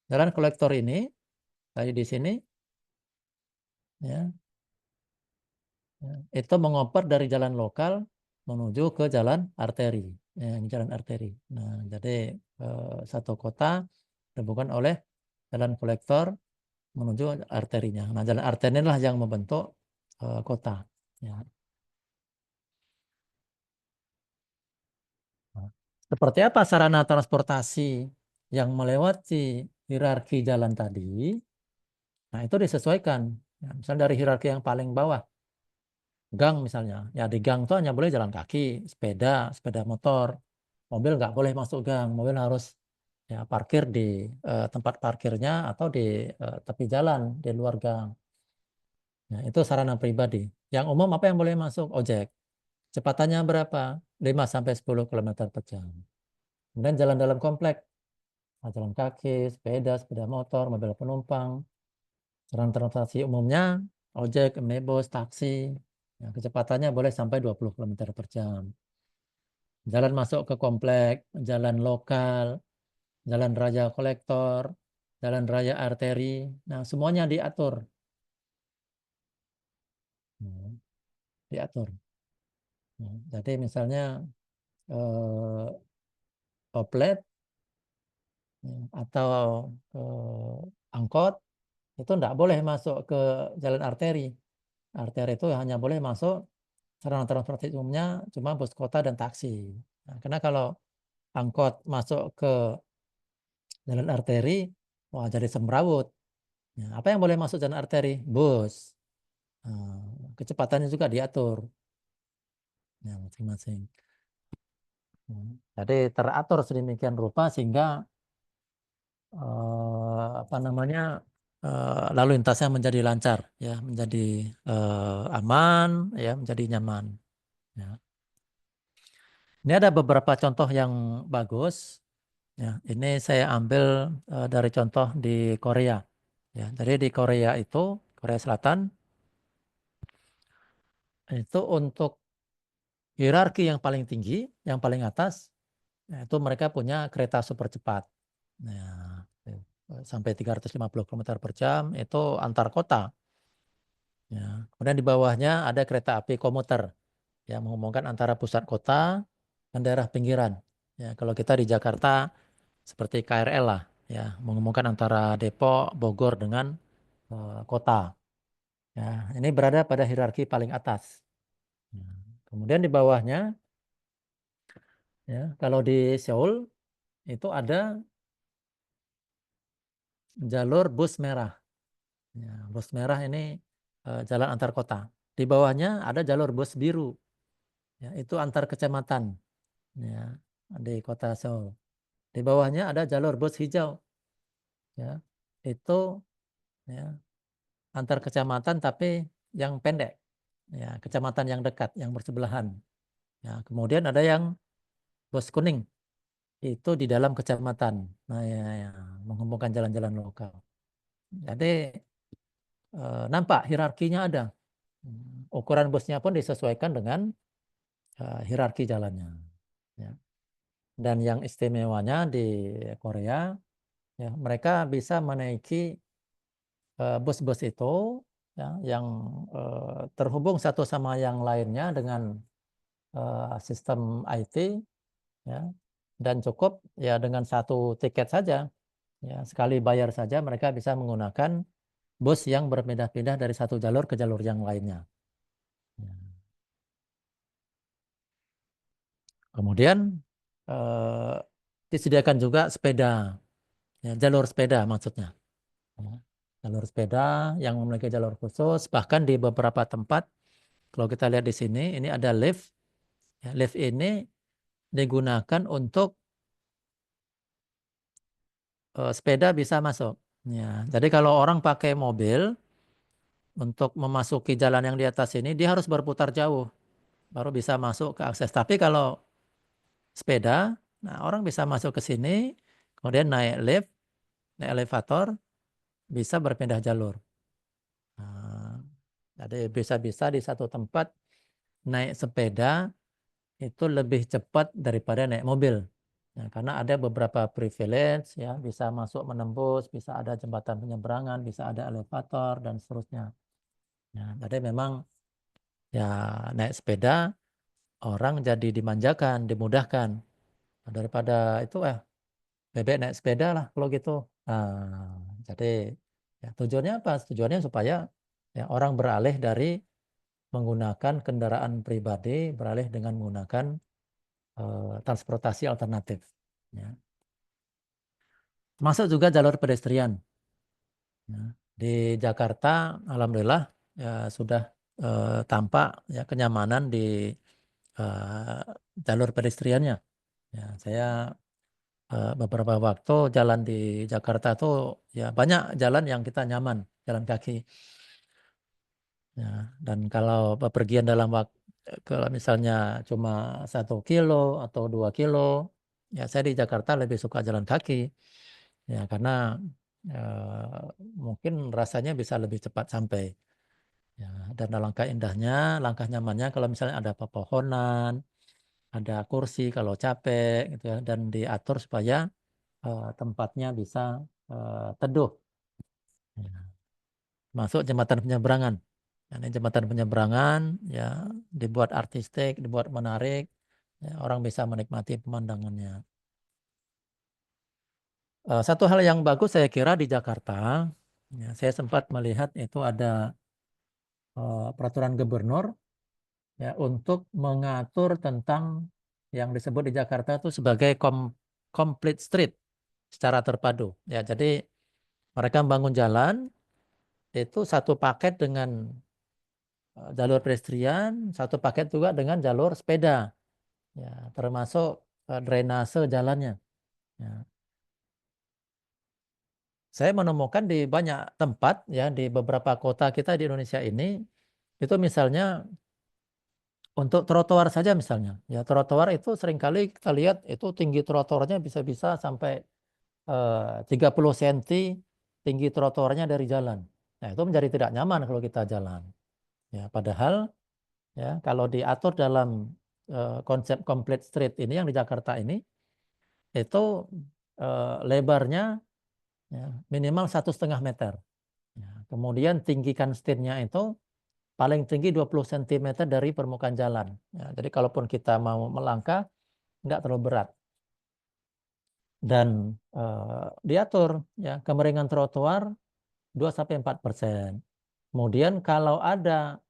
Speaker 2: jalan kolektor ini tadi di sini, ya, ya, itu mengoper dari jalan lokal menuju ke jalan arteri. ya, ini jalan arteri. Nah, jadi satu kota dihubungkan oleh jalan kolektor menuju arterinya. Nah, jalan arteri inilah yang membentuk kota. Ya. Nah, seperti apa sarana transportasi yang melewati hierarki jalan tadi? Nah, itu disesuaikan. Ya, misalnya dari hierarki yang paling bawah, gang misalnya. Ya, di gang itu hanya boleh jalan kaki, sepeda motor. Mobil nggak boleh masuk gang. Mobil harus ya parkir di tempat parkirnya atau di tepi jalan, di luar gang. Nah, itu sarana pribadi. Yang umum apa yang boleh masuk? Ojek. Kecepatannya berapa? 5 sampai 10 km per jam. Kemudian jalan dalam komplek, nah, jalan kaki, sepeda motor, mobil penumpang. Sarana transportasi umumnya ojek, minibus, taksi. Ya, kecepatannya boleh sampai 20 km per jam. Jalan masuk ke komplek, jalan lokal, jalan raya kolektor, jalan raya arteri. Nah, semuanya diatur. Hmm, diatur. Jadi misalnya eh, oplet ya, atau angkot itu tidak boleh masuk ke jalan arteri. Arteri itu hanya boleh masuk sarana transportasi umumnya cuma bus kota dan taksi. Nah, karena kalau angkot masuk ke jalan arteri, wah jadi semrawut. Ya, apa yang boleh masuk jalan arteri? Bus. Nah, kecepatannya juga diatur. Ya, masing-masing. Jadi teratur sedemikian rupa sehingga apa namanya lalu lintasnya menjadi lancar, ya, menjadi aman, ya, menjadi nyaman. Ya. Ini ada beberapa contoh yang bagus. Ya, ini saya ambil dari contoh di Korea. Ya, jadi di Korea itu, Korea Selatan, itu untuk hierarki yang paling tinggi, yang paling atas, ya, itu mereka punya kereta super cepat. Nah, sampai 350 km per jam itu antar kota. Ya. Kemudian di bawahnya ada kereta api komuter yang menghubungkan antara pusat kota dan daerah pinggiran. Ya, kalau kita di Jakarta seperti KRL lah, ya, menghubungkan antara Depok, Bogor dengan kota. Ya, ini berada pada hierarki paling atas. Ya. Kemudian di bawahnya, ya, kalau di Seoul itu ada jalur bus merah. Ya, bus merah ini jalan antar kota. Di bawahnya ada jalur bus biru. Ya, itu antar kecamatan. Ya, di kota Seoul. Di bawahnya ada jalur bus hijau. Ya, itu ya, antar kecamatan tapi yang pendek. Ya, kecamatan yang dekat, yang bersebelahan. Ya, kemudian ada yang bus kuning. Itu di dalam kecamatan. Nah, ya, ya, menghubungkan jalan-jalan lokal. Jadi nampak hierarkinya ada. Ukuran busnya pun disesuaikan dengan hierarki jalannya. Ya. Dan yang istimewanya di Korea, ya, mereka bisa menaiki bus-bus itu ya, yang terhubung satu sama yang lainnya dengan sistem IT, ya, dan cukup ya dengan satu tiket saja, ya, sekali bayar saja mereka bisa menggunakan bus yang berpindah-pindah dari satu jalur ke jalur yang lainnya. Ya. Kemudian eh, disediakan juga sepeda, ya, jalur sepeda maksudnya. Ya. Jalur sepeda yang memiliki jalur khusus, bahkan di beberapa tempat, kalau kita lihat di sini, ini ada lift. Ya, lift ini digunakan untuk sepeda bisa masuk. Ya, jadi kalau orang pakai mobil untuk memasuki jalan yang di atas ini, dia harus berputar jauh, baru bisa masuk ke akses. Tapi kalau sepeda, nah orang bisa masuk ke sini, kemudian naik lift, naik elevator, bisa berpindah jalur. Nah, jadi bisa-bisa di satu tempat naik sepeda itu lebih cepat daripada naik mobil. Nah, karena ada beberapa privilege, ya, bisa masuk menembus, bisa ada jembatan penyeberangan, bisa ada elevator dan seterusnya. Nah, jadi memang ya naik sepeda orang jadi dimanjakan, dimudahkan. Nah, daripada itu bebek naik sepeda lah kalau gitu. Nah, jadi ya, tujuannya apa? Tujuannya supaya ya, orang beralih dari menggunakan kendaraan pribadi, beralih dengan menggunakan transportasi alternatif. Ya. Masuk juga jalur pedestrian. Ya. Di Jakarta, alhamdulillah ya, sudah tampak ya, kenyamanan di eh, jalur pedestriannya. Ya, saya beberapa waktu jalan di Jakarta tuh ya banyak jalan yang kita nyaman, jalan kaki. Ya, dan kalau bepergian dalam waktu, kalau misalnya cuma 1 kilo atau 2 kilo, ya saya di Jakarta lebih suka jalan kaki. Ya, karena mungkin rasanya bisa lebih cepat sampai. Ya, dan alangkah indahnya, langkah nyamannya kalau misalnya ada pepohonan, ada kursi kalau capek, gitu ya, dan diatur supaya tempatnya bisa teduh. Ya. Masuk jembatan penyeberangan. Ya, ini jembatan penyeberangan ya dibuat artistik, dibuat menarik, ya, orang bisa menikmati pemandangannya. Satu hal yang bagus saya kira di Jakarta, ya, saya sempat melihat itu ada peraturan gubernur ya untuk mengatur tentang yang disebut di Jakarta itu sebagai complete street secara terpadu. Ya, jadi mereka membangun jalan itu satu paket dengan jalur pedestrian, satu paket juga dengan jalur sepeda, ya, termasuk drainase jalannya. Ya. Saya menemukan di banyak tempat, ya, di beberapa kota kita di Indonesia ini, itu misalnya untuk trotoar saja misalnya, ya trotoar itu seringkali kita lihat itu tinggi trotoarnya bisa-bisa sampai 30 cm tinggi trotoarnya dari jalan. Nah, itu menjadi tidak nyaman kalau kita jalan. Ya, padahal ya kalau diatur dalam konsep complete street ini yang di Jakarta ini itu lebarnya ya, minimal 1,5 meter. Ya, kemudian tinggikan stintnya itu paling tinggi 20 cm dari permukaan jalan. Ya, jadi kalaupun kita mau melangkah nggak terlalu berat. Dan diatur ya kemiringan trotoar 2-4%. Kemudian kalau ada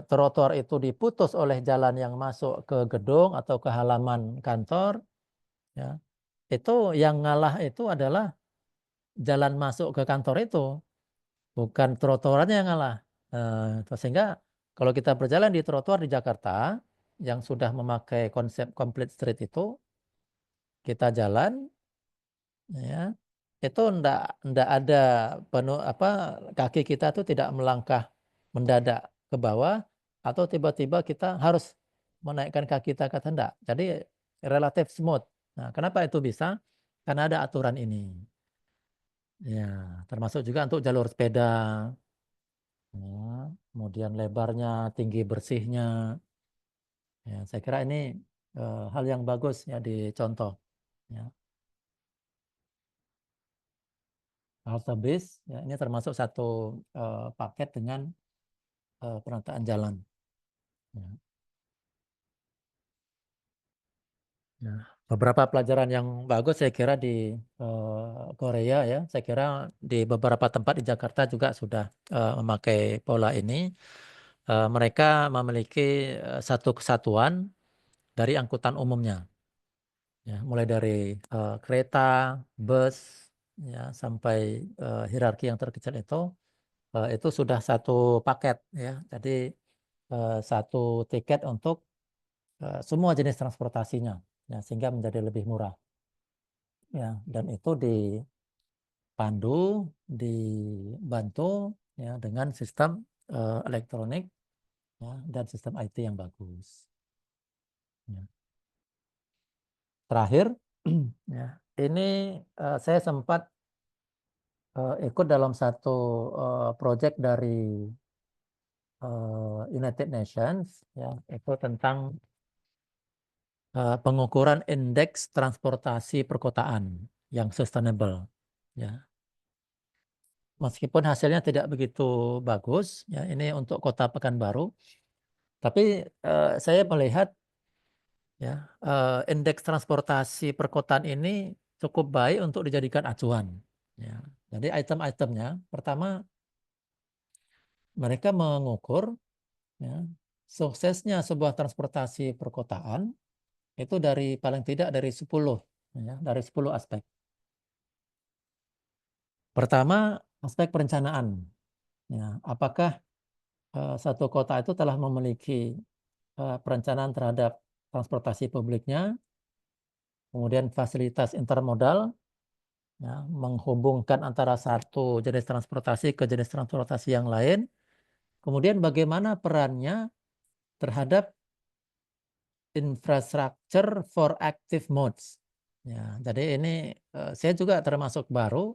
Speaker 2: trotoar itu diputus oleh jalan yang masuk ke gedung atau ke halaman kantor, ya, itu yang ngalah itu adalah jalan masuk ke kantor itu, bukan trotoarnya yang ngalah. Sehingga kalau kita berjalan di trotoar di Jakarta yang sudah memakai konsep complete street itu, kita jalan, ya, itu ndak ada penuh apa kaki kita tuh tidak melangkah mendadak ke bawah atau tiba-tiba kita harus menaikkan kaki kita ke tenda. Jadi relatif smooth. Nah, kenapa itu bisa? Karena ada aturan ini. Ya, termasuk juga untuk jalur sepeda. Ya, kemudian lebarnya, tinggi bersihnya. Ya, saya kira ini hal yang bagus ya dicontoh. Ya. Halte bis, ya, ini termasuk satu paket dengan penataan jalan. Ya. Ya. Beberapa pelajaran yang bagus saya kira di Korea ya. Saya kira di beberapa tempat di Jakarta juga sudah memakai pola ini. Mereka memiliki satu kesatuan dari angkutan umumnya. Ya, mulai dari kereta, bus, ya, sampai hierarki yang terkecil itu sudah satu paket ya. Jadi satu tiket untuk semua jenis transportasinya, ya, sehingga menjadi lebih murah. Ya, dan itu dipandu, dibantu ya dengan sistem elektronik ya, dan sistem IT yang bagus. Ya. Terakhir, ya, ini saya sempat ikut dalam satu proyek dari United Nations, ya, itu tentang pengukuran indeks transportasi perkotaan yang sustainable. Ya, meskipun hasilnya tidak begitu bagus, ya ini untuk Kota Pekanbaru, Tapi saya melihat ya indeks transportasi perkotaan ini cukup baik untuk dijadikan acuan. Ya. Jadi item-itemnya, pertama mereka mengukur ya, suksesnya sebuah transportasi perkotaan itu dari paling tidak dari 10 ya, dari 10 aspek. Pertama, aspek perencanaan. Ya, apakah satu kota itu telah memiliki perencanaan terhadap transportasi publiknya, kemudian fasilitas intermodal, ya, menghubungkan antara satu jenis transportasi ke jenis transportasi yang lain, kemudian bagaimana perannya terhadap infrastructure for active modes. Ya, jadi ini saya juga termasuk baru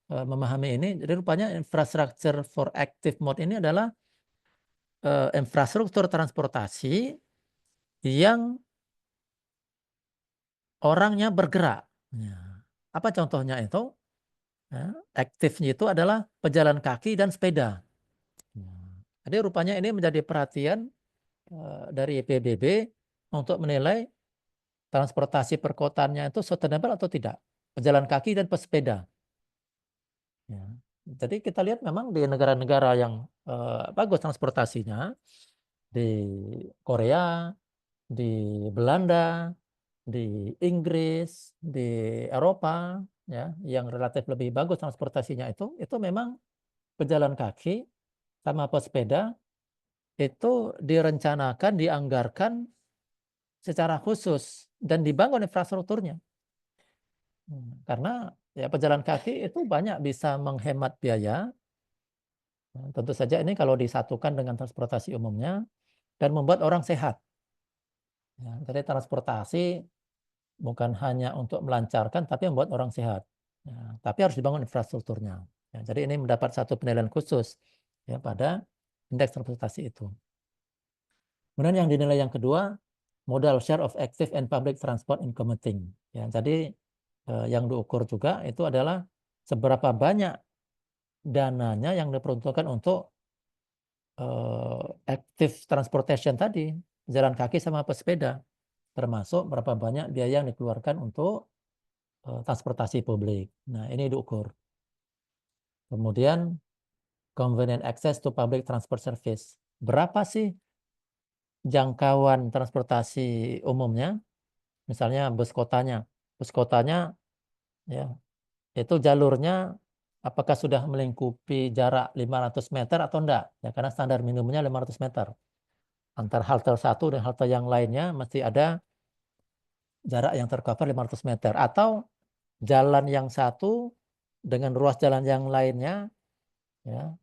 Speaker 2: memahami ini. Jadi rupanya infrastructure for active mode ini adalah infrastruktur transportasi yang orangnya bergerak. Ya. Apa contohnya itu? Ya, aktifnya itu adalah pejalan kaki dan sepeda. Ya. Jadi rupanya ini menjadi perhatian dari PBB untuk menilai transportasi perkotaannya itu sustainable atau tidak. Pejalan kaki dan pesepeda. Ya. Jadi kita lihat memang di negara-negara yang bagus transportasinya, di Korea, di Belanda, di Inggris, di Eropa, ya, yang relatif lebih bagus transportasinya itu memang pejalan kaki sama pesepeda itu direncanakan, dianggarkan secara khusus dan dibangun infrastrukturnya. Karena ya pejalan kaki itu banyak bisa menghemat biaya. Tentu saja ini kalau disatukan dengan transportasi umumnya dan membuat orang sehat. Ya, jadi transportasi bukan hanya untuk melancarkan, tapi membuat orang sehat. Ya, tapi harus dibangun infrastrukturnya. Ya, jadi ini mendapat satu penilaian khusus ya pada indeks transportasi itu. Kemudian yang dinilai yang kedua, modal share of active and public transport in commuting. Ya, jadi yang diukur juga itu adalah seberapa banyak dananya yang diperuntukkan untuk active transportation tadi, jalan kaki sama pesepeda, termasuk berapa banyak biaya yang dikeluarkan untuk transportasi publik. Nah, ini diukur. Kemudian convenient access to public transport service. Berapa sih jangkauan transportasi umumnya? Misalnya bus kotanya. Bus kotanya ya, itu jalurnya apakah sudah melingkupi jarak 500 meter atau enggak? Ya, karena standar minimumnya 500 meter. Antar halte satu dan halte yang lainnya mesti ada jarak yang tercover 500 meter. Atau jalan yang satu dengan ruas jalan yang lainnya ya,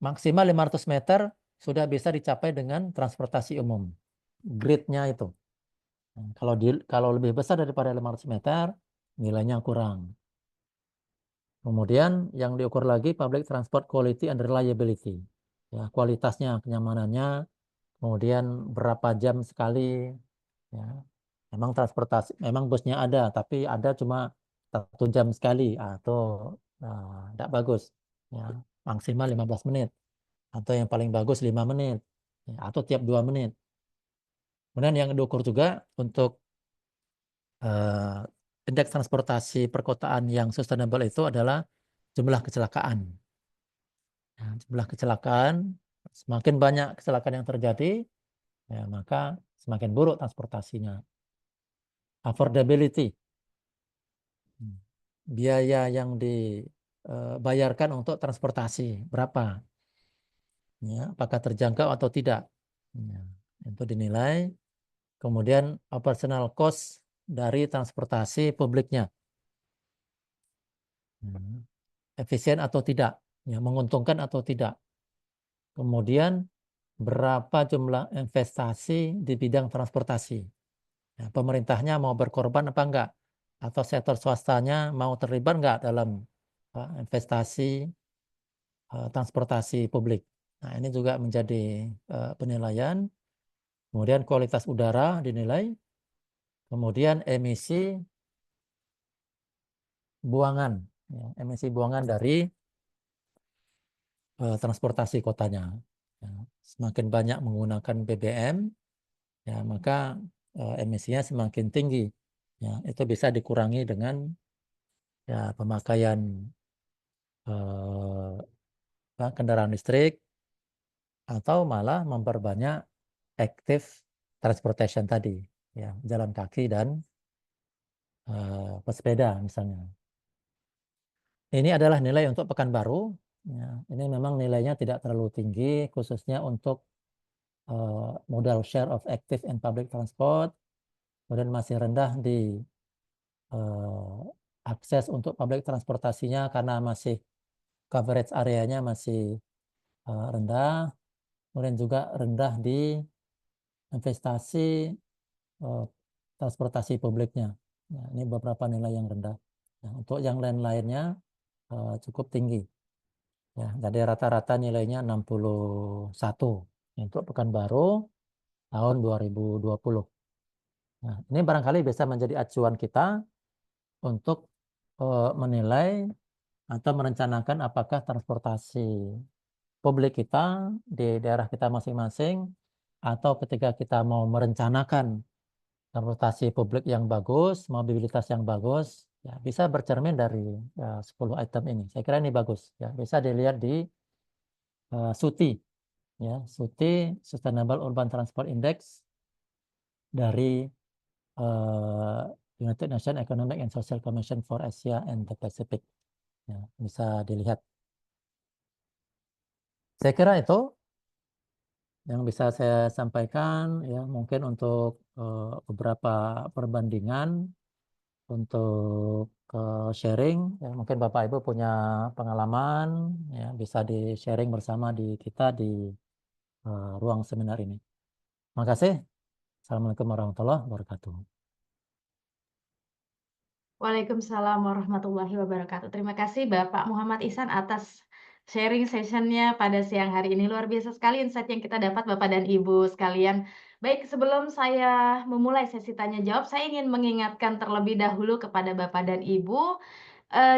Speaker 2: maksimal 500 meter sudah bisa dicapai dengan transportasi umum. Gridnya itu. Nah, kalau lebih besar daripada 500 meter, nilainya kurang. Kemudian yang diukur lagi public transport quality and reliability. Ya, kualitasnya, kenyamanannya, kemudian berapa jam sekali. Ya. Memang busnya ada, tapi ada cuma 1 jam sekali, atau tidak bagus. Ya, maksimal 15 menit. Atau yang paling bagus 5 menit. Ya, atau tiap 2 menit. Kemudian yang diukur juga untuk eh, indeks transportasi perkotaan yang sustainable itu adalah jumlah kecelakaan. Ya, jumlah kecelakaan, semakin banyak kecelakaan yang terjadi, ya, maka semakin buruk transportasinya. Affordability, biaya yang dibayarkan untuk transportasi, berapa? Ya, apakah terjangkau atau tidak? Ya, itu dinilai. Kemudian operational cost dari transportasi publiknya. Efisien atau tidak, ya, menguntungkan atau tidak. Kemudian berapa jumlah investasi di bidang transportasi. Ya, pemerintahnya mau berkorban apa enggak? Atau sektor swastanya mau terlibat enggak dalam investasi transportasi publik. Nah, ini juga menjadi penilaian. Kemudian kualitas udara dinilai. Kemudian emisi buangan, ya, emisi buangan dari transportasi kotanya. Ya, semakin banyak menggunakan BBM, ya maka emisinya semakin tinggi. Ya, itu bisa dikurangi dengan ya pemakaian kendaraan listrik atau malah memperbanyak active transportation tadi, ya jalan kaki dan pesepeda misalnya. Ini adalah nilai untuk Pekanbaru. Ya, ini memang nilainya tidak terlalu tinggi, khususnya untuk modal share of active and public transport, kemudian masih rendah di eh, akses untuk public transportasinya karena masih coverage areanya masih rendah, kemudian juga rendah di investasi eh, transportasi publiknya. Nah, ini beberapa nilai yang rendah. Nah, untuk yang lain-lainnya cukup tinggi. Ya, jadi rata-rata nilainya 61 untuk Pekanbaru tahun 2020. Nah, ini barangkali bisa menjadi acuan kita untuk menilai atau merencanakan apakah transportasi publik kita di daerah kita masing-masing atau ketika kita mau merencanakan transportasi publik yang bagus, mobilitas yang bagus, ya bisa bercermin dari 10 item ini. Saya kira ini bagus, ya bisa dilihat di SUTI, ya SUTI Sustainable Urban Transport Index dari United Nations Economic and Social Commission for Asia and the Pacific. Ya, bisa dilihat. Saya kira itu yang bisa saya sampaikan, ya mungkin untuk beberapa perbandingan untuk sharing, ya mungkin Bapak Ibu punya pengalaman, ya bisa di sharing bersama di kita di ruang seminar ini. Terima kasih. Assalamualaikum warahmatullahi wabarakatuh.
Speaker 1: Waalaikumsalam warahmatullahi wabarakatuh. Terima kasih Bapak Muhammad Ihsan atas sharing sessionnya pada siang hari ini. Luar biasa sekali insight yang kita dapat Bapak dan Ibu sekalian. Baik, sebelum saya memulai sesi tanya jawab, saya ingin mengingatkan terlebih dahulu kepada Bapak dan Ibu,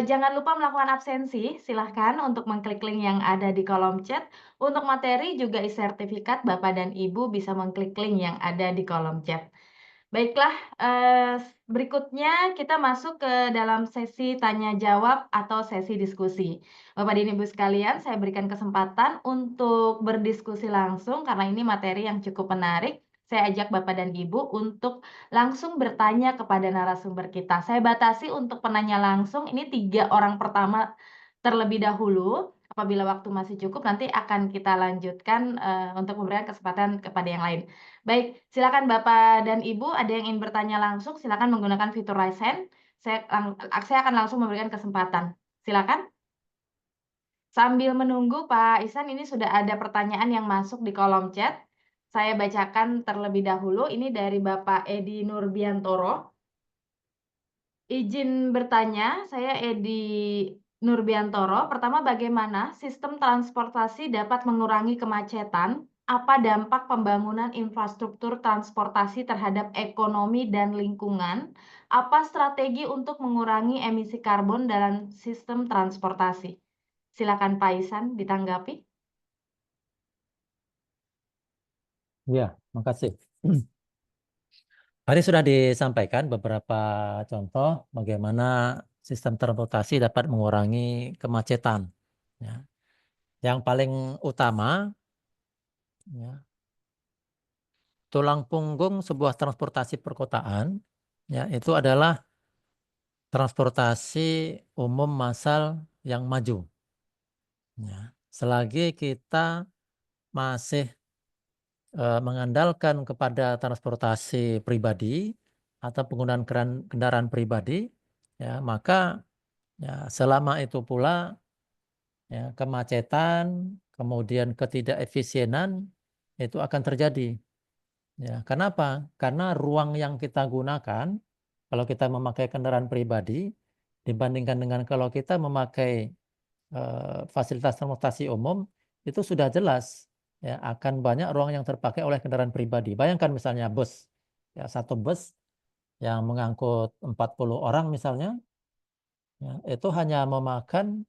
Speaker 1: jangan lupa melakukan absensi. Silahkan untuk mengklik link yang ada di kolom chat. Untuk materi juga e-sertifikat, Bapak dan Ibu bisa mengklik link yang ada di kolom chat. Baiklah, berikutnya kita masuk ke dalam sesi tanya jawab atau sesi diskusi. Bapak dan Ibu sekalian, saya berikan kesempatan untuk berdiskusi langsung karena ini materi yang cukup menarik. Saya ajak Bapak dan Ibu untuk langsung bertanya kepada narasumber kita. Saya batasi untuk penanya langsung ini 3 orang pertama terlebih dahulu. Apabila waktu masih cukup nanti akan kita lanjutkan, untuk memberikan kesempatan kepada yang lain. Baik, silakan Bapak dan Ibu ada yang ingin bertanya langsung, silakan menggunakan fitur raise hand. Saya akan langsung memberikan kesempatan. Silakan. Sambil menunggu Pak Ihsan, ini sudah ada pertanyaan yang masuk di kolom chat. Saya bacakan terlebih dahulu, ini dari Bapak Edi Nurbiantoro. Izin bertanya, saya Edi Nurbiantoro. Pertama, bagaimana sistem transportasi dapat mengurangi kemacetan? Apa dampak pembangunan infrastruktur transportasi terhadap ekonomi dan lingkungan? Apa strategi untuk mengurangi emisi karbon dalam sistem transportasi? Silakan Pak Ihsan ditanggapi.
Speaker 2: Ya, makasih. Tadi sudah disampaikan beberapa contoh bagaimana sistem transportasi dapat mengurangi kemacetan. Ya. Yang paling utama, ya, tulang punggung sebuah transportasi perkotaan, ya, itu adalah transportasi umum massal yang maju. Ya. Selagi kita masih mengandalkan kepada transportasi pribadi atau penggunaan kendaraan pribadi, ya, maka ya, selama itu pula ya, kemacetan, kemudian ketidakefisienan itu akan terjadi. Ya, kenapa? Karena ruang yang kita gunakan kalau kita memakai kendaraan pribadi dibandingkan dengan kalau kita memakai fasilitas transportasi umum itu sudah jelas ya akan banyak ruang yang terpakai oleh kendaraan pribadi. Bayangkan misalnya bus, ya satu bus yang mengangkut 40 orang misalnya, ya, itu hanya memakan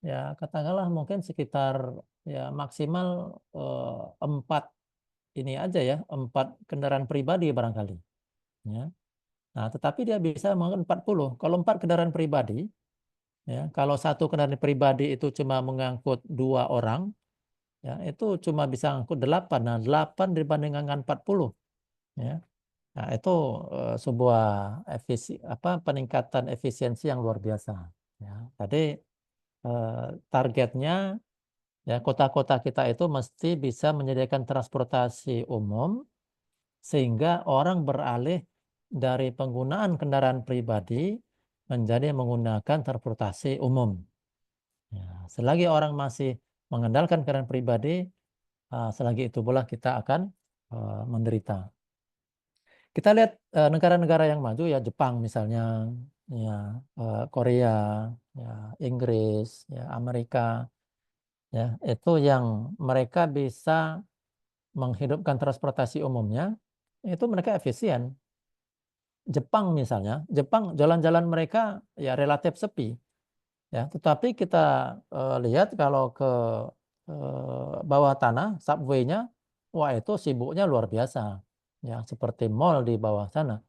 Speaker 2: ya katakanlah mungkin sekitar ya maksimal 4 ini aja ya, 4 kendaraan pribadi barangkali. Ya. Nah, tetapi dia bisa mengangkut 40. Kalau 4 kendaraan pribadi, ya, kalau satu kendaraan pribadi itu cuma mengangkut 2 orang, ya, itu cuma bisa angkut 8. Nah, 8 dibandingkan 40, ya. Nah, itu sebuah peningkatan efisiensi yang luar biasa. Ya. Jadi targetnya ya kota-kota kita itu mesti bisa menyediakan transportasi umum sehingga orang beralih dari penggunaan kendaraan pribadi menjadi menggunakan transportasi umum. Ya, selagi orang masih mengandalkan kendaraan pribadi, selagi itu pula kita akan menderita. Kita lihat negara-negara yang maju ya Jepang misalnya, ya Korea, ya Inggris, ya Amerika, ya itu yang mereka bisa menghidupkan transportasi umumnya, itu mereka efisien. Jepang misalnya, Jepang jalan-jalan mereka ya relatif sepi, ya. Tetapi kita lihat kalau ke bawah tanah, subway-nya, wah itu sibuknya luar biasa, ya seperti mall di bawah sana.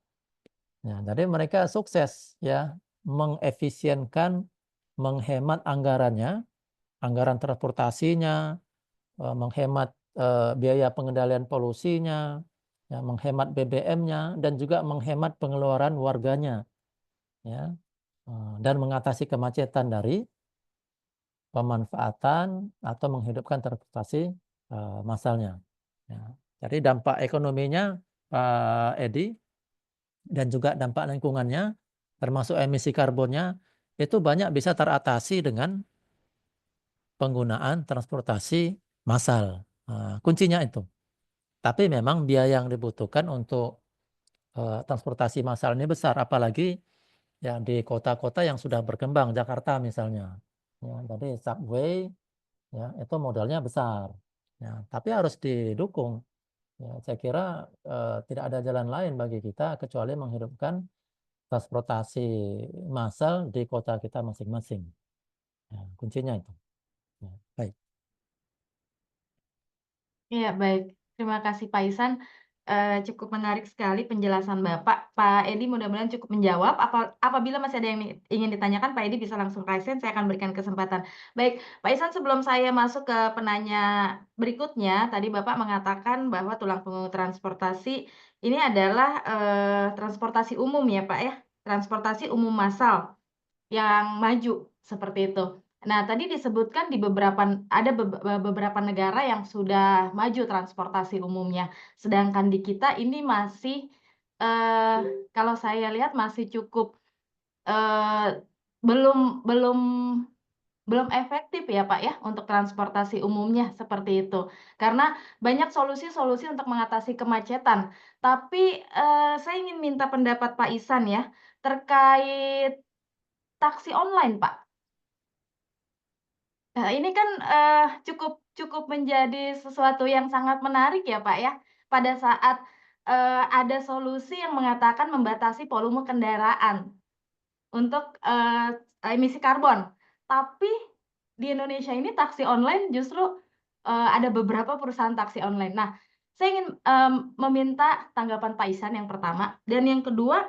Speaker 2: Ya, jadi mereka sukses ya mengefisienkan, menghemat anggarannya, anggaran transportasinya, menghemat biaya pengendalian polusinya, ya, menghemat BBM-nya, dan juga menghemat pengeluaran warganya, ya, dan mengatasi kemacetan dari pemanfaatan atau menghidupkan transportasi massalnya. Ya. Jadi dampak ekonominya, Pak Edi, dan juga dampak lingkungannya, termasuk emisi karbonnya, itu banyak bisa teratasi dengan penggunaan transportasi massal. Kuncinya itu. Tapi memang biaya yang dibutuhkan untuk transportasi massal ini besar, apalagi ya di kota-kota yang sudah berkembang, Jakarta misalnya. Ya, jadi subway ya itu modalnya besar. Ya, tapi harus didukung. Ya, saya kira tidak ada jalan lain bagi kita kecuali menghidupkan transportasi massal di kota kita masing-masing. Ya, kuncinya itu. Ya, baik.
Speaker 1: Iya, baik. Terima kasih Pak Ihsan, cukup menarik sekali penjelasan Bapak. Pak Edi mudah-mudahan cukup menjawab. Apabila masih ada yang ingin ditanyakan, Pak Edi bisa langsung raise hand, saya akan berikan kesempatan. Baik, Pak Ihsan sebelum saya masuk ke penanya berikutnya, tadi Bapak mengatakan bahwa tulang punggung transportasi ini adalah, transportasi umum ya, Pak, ya? Transportasi umum massal. Yang maju, seperti itu. Nah, tadi disebutkan di beberapa negara yang sudah maju transportasi umumnya, sedangkan di kita ini masih, kalau saya lihat masih cukup, eee, belum belum belum efektif ya, Pak, ya, untuk transportasi umumnya, seperti itu. Karena banyak solusi-solusi untuk mengatasi kemacetan. Tapi, saya ingin minta pendapat Pak Ihsan ya, terkait taksi online, Pak. Nah, ini kan, cukup cukup menjadi sesuatu yang sangat menarik ya, Pak, ya, pada saat, ada solusi yang mengatakan membatasi volume kendaraan untuk, emisi karbon. Tapi di Indonesia ini taksi online justru, ada beberapa perusahaan taksi online. Nah, saya ingin, meminta tanggapan Pak Ihsan yang pertama, dan yang kedua,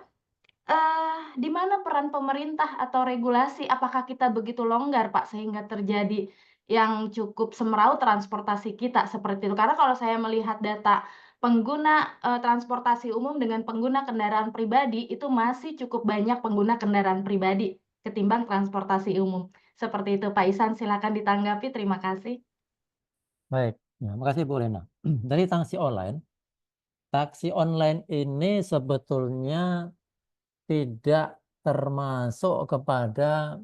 Speaker 1: di mana peran pemerintah atau regulasi? Apakah kita begitu longgar, Pak, sehingga terjadi yang cukup semeraut transportasi kita seperti itu? Karena kalau saya melihat data pengguna, transportasi umum dengan pengguna kendaraan pribadi, itu masih cukup banyak pengguna kendaraan pribadi ketimbang transportasi umum. Seperti itu, Pak Ihsan, silakan ditanggapi, terima kasih.
Speaker 2: Baik. Ya, makasih Bu Lena. Dari taksi online ini sebetulnya tidak termasuk kepada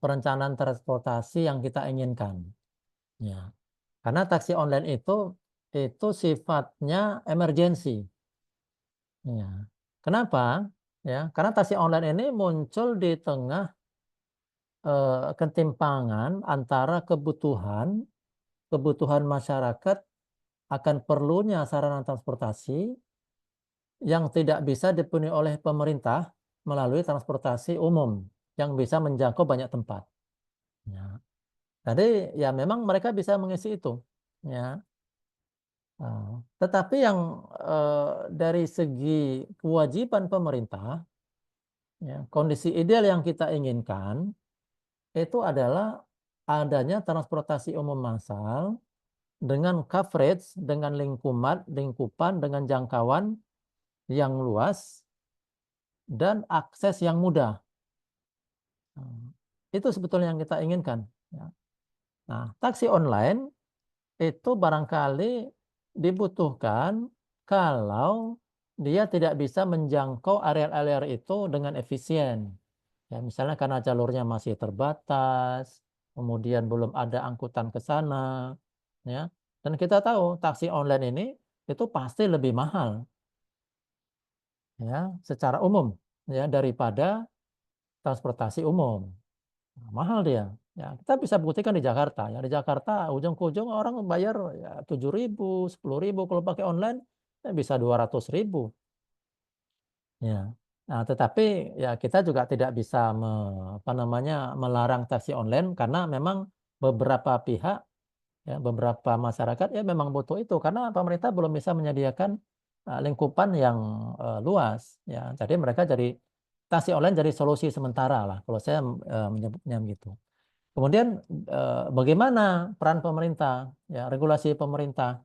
Speaker 2: perencanaan transportasi yang kita inginkan. Ya. Karena taksi online itu sifatnya emergensi. Ya. Kenapa? Ya, karena taksi online ini muncul di tengah ketimpangan antara kebutuhan masyarakat akan perlunya sarana transportasi yang tidak bisa dipenuhi oleh pemerintah melalui transportasi umum yang bisa menjangkau banyak tempat. Ya. Jadi ya memang mereka bisa mengisi itu. Ya. Tetapi yang dari segi kewajiban pemerintah, ya, kondisi ideal yang kita inginkan itu adalah adanya transportasi umum massal dengan coverage, dengan lingkupan, dengan jangkauan yang luas dan akses yang mudah. Nah, itu sebetulnya yang kita inginkan. Ya. Nah, taksi online itu barangkali dibutuhkan kalau dia tidak bisa menjangkau area-area itu dengan efisien. Ya, misalnya karena jalurnya masih terbatas, kemudian belum ada angkutan ke sana, ya. Dan kita tahu taksi online ini itu pasti lebih mahal, ya, secara umum, ya, daripada transportasi umum. Nah, mahal dia. Ya, kita bisa buktikan di Jakarta. Ya, di Jakarta ujung ke ujung orang bayar ya 7.000, 10.000 kalau pakai online ya bisa 200.000. Ya. Nah, tetapi ya kita juga tidak bisa apa namanya melarang taksi online karena memang beberapa pihak ya beberapa masyarakat ya memang butuh itu karena pemerintah belum bisa menyediakan lingkupan yang luas ya. Jadi mereka jadi taksi online jadi solusi sementara lah kalau saya menyebutnya gitu. Kemudian bagaimana peran pemerintah ya regulasi pemerintah?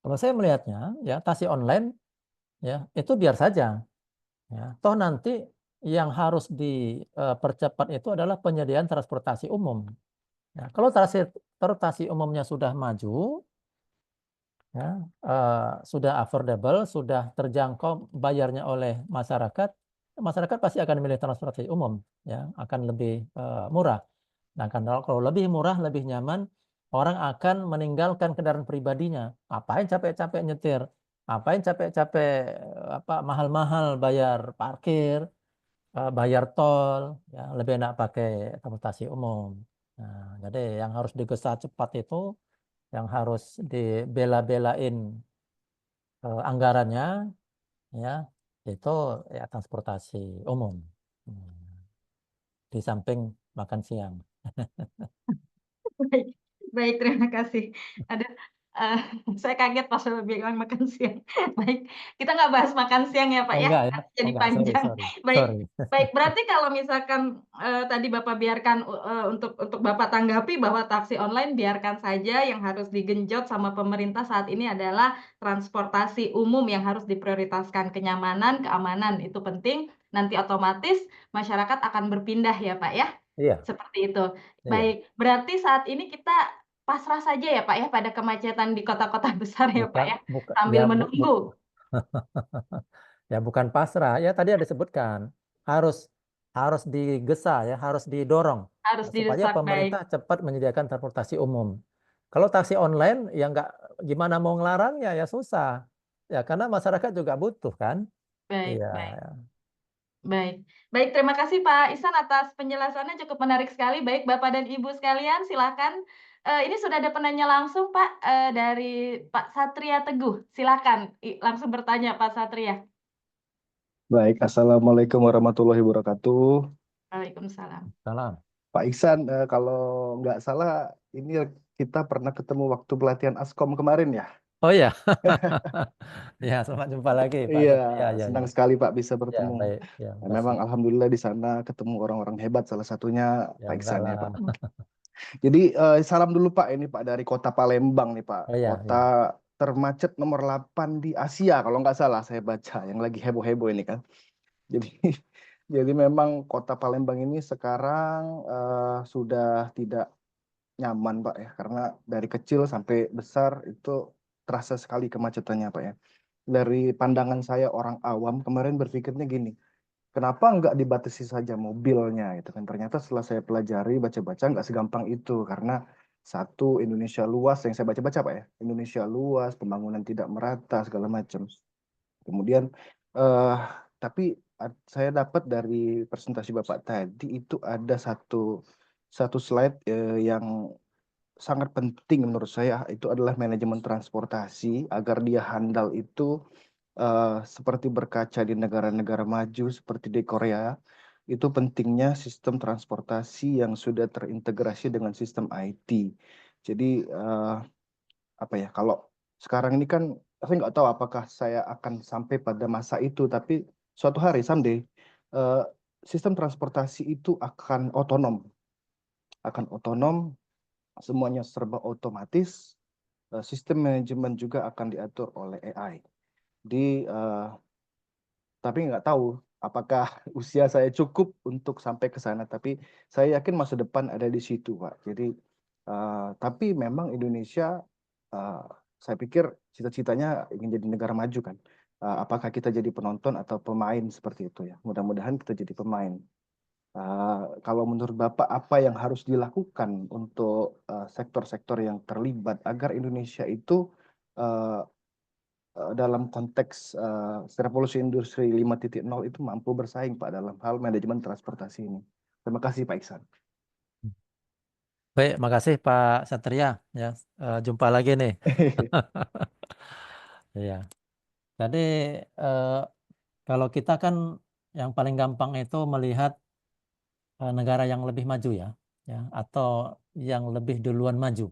Speaker 2: Kalau saya melihatnya ya taksi online ya itu biar saja. Ya, toh nanti yang harus dipercepat itu adalah penyediaan transportasi umum. Ya, kalau transportasi umumnya sudah maju, ya, sudah affordable, sudah terjangkau bayarnya oleh masyarakat, masyarakat pasti akan memilih transportasi umum, ya, akan lebih murah. Nah, kalau lebih murah, lebih nyaman, orang akan meninggalkan kendaraan pribadinya. Ngapain capek-capek nyetir? Ngapain capek-capek apa mahal-mahal bayar parkir? Bayar tol, ya, lebih enak pakai transportasi umum. Nah, jadi yang harus digesa cepat itu, yang harus dibela-belain anggarannya, ya, itu ya transportasi umum. Hmm. Di samping makan siang.
Speaker 1: Baik baik, terima kasih. Aduh, eee, saya kaget pas Bapak bilang makan siang. Baik, kita nggak bahas makan siang ya, Pak,
Speaker 2: Oh
Speaker 1: ya,
Speaker 2: enggak ya?
Speaker 1: nanti
Speaker 2: Oh
Speaker 1: jadi
Speaker 2: enggak, sorry,
Speaker 1: panjang.
Speaker 2: sorry,
Speaker 1: Baik
Speaker 2: sorry.
Speaker 1: baik, berarti kalau misalkan, tadi Bapak biarkan, untuk Bapak tanggapi bahwa taksi online biarkan saja, yang harus digenjot sama pemerintah saat ini adalah transportasi umum yang harus diprioritaskan. Kenyamanan, keamanan itu penting, nanti otomatis masyarakat akan berpindah ya, Pak, ya?
Speaker 2: Iya,
Speaker 1: Seperti itu.
Speaker 2: iya.
Speaker 1: Baik, berarti saat ini kita pasrah saja ya, Pak, ya, pada kemacetan di kota-kota besar ya, Pak,
Speaker 2: Bukan,
Speaker 1: ya,
Speaker 2: bukan, ya,
Speaker 1: sambil menunggu
Speaker 2: ya bukan pasrah. Ya tadi ada disebutkan harus harus digesa ya, harus didorong
Speaker 1: harus
Speaker 2: supaya
Speaker 1: didesak, baik
Speaker 2: pemerintah cepat menyediakan transportasi umum. Kalau taksi online ya nggak gimana mau ngelarangnya ya susah. Ya karena masyarakat juga butuh kan.
Speaker 1: baik
Speaker 2: Iya.
Speaker 1: baik baik. Baik, terima kasih Pak Ihsan atas penjelasannya cukup menarik sekali. Baik, Bapak dan Ibu sekalian silakan, ini sudah ada penanya langsung Pak, dari Pak Satria Teguh. Silakan langsung bertanya Pak Satria.
Speaker 3: Baik, Assalamualaikum warahmatullahi wabarakatuh.
Speaker 1: Waalaikumsalam.
Speaker 2: Salam.
Speaker 3: Pak Iksan, kalau nggak salah ini kita pernah ketemu waktu pelatihan Askom kemarin ya.
Speaker 2: Oh ya. Ya, selamat jumpa lagi Pak
Speaker 3: Iya,
Speaker 2: Satria. Ya, ya.
Speaker 3: senang sekali Pak bisa
Speaker 2: Ya,
Speaker 3: bertemu.
Speaker 2: baik. Ya,
Speaker 3: Nah,
Speaker 2: makasih.
Speaker 3: memang Alhamdulillah di sana ketemu orang-orang hebat, salah satunya
Speaker 2: Ya
Speaker 3: Pak
Speaker 2: enggak
Speaker 3: Iksan ya
Speaker 2: lah.
Speaker 3: Pak. Jadi salam dulu Pak, ini Pak dari kota Palembang nih Pak.
Speaker 2: Oh ya,
Speaker 3: Kota
Speaker 2: ya.
Speaker 3: termacet nomor 8 di Asia kalau nggak salah saya baca, yang lagi heboh-heboh ini kan. Jadi jadi memang kota Palembang ini sekarang sudah tidak nyaman Pak ya, karena dari kecil sampai besar itu terasa sekali kemacetannya Pak ya. Dari pandangan saya orang awam kemarin berpikirnya gini, kenapa nggak dibatasi saja mobilnya gitu kan? Ternyata setelah saya pelajari baca-baca nggak segampang itu karena satu Indonesia luas yang saya baca-baca Pak ya, Indonesia luas, pembangunan tidak merata segala macam. Kemudian eh tapi saya dapat dari presentasi Bapak tadi itu ada satu satu slide yang sangat penting menurut saya itu adalah manajemen transportasi agar dia handal itu seperti berkaca di negara-negara maju seperti di Korea itu pentingnya sistem transportasi yang sudah terintegrasi dengan sistem IT. Jadi apa ya, kalau sekarang ini kan saya nggak tahu apakah saya akan sampai pada masa itu, tapi suatu hari someday eh, sistem transportasi itu akan otonom, semuanya serba otomatis, sistem manajemen juga akan diatur oleh AI. Di tapi nggak tahu apakah usia saya cukup untuk sampai ke sana. Tapi saya yakin masa depan ada di situ, Pak. Jadi, tapi memang Indonesia, eh, saya pikir cita-citanya ingin jadi negara maju kan. Apakah kita jadi penonton atau pemain seperti itu ya? Mudah-mudahan kita jadi pemain. Kalau menurut Bapak, apa yang harus dilakukan untuk sektor-sektor yang terlibat agar Indonesia itu eh, dalam konteks revolusi industri 5.0 itu mampu bersaing Pak dalam hal manajemen transportasi ini. Terima kasih Pak Iksan.
Speaker 2: Baik, makasih Pak Satria. Ya, jumpa lagi nih. Iya. Jadi eh, kalau kita kan yang paling gampang itu melihat negara yang lebih maju ya, atau yang lebih duluan maju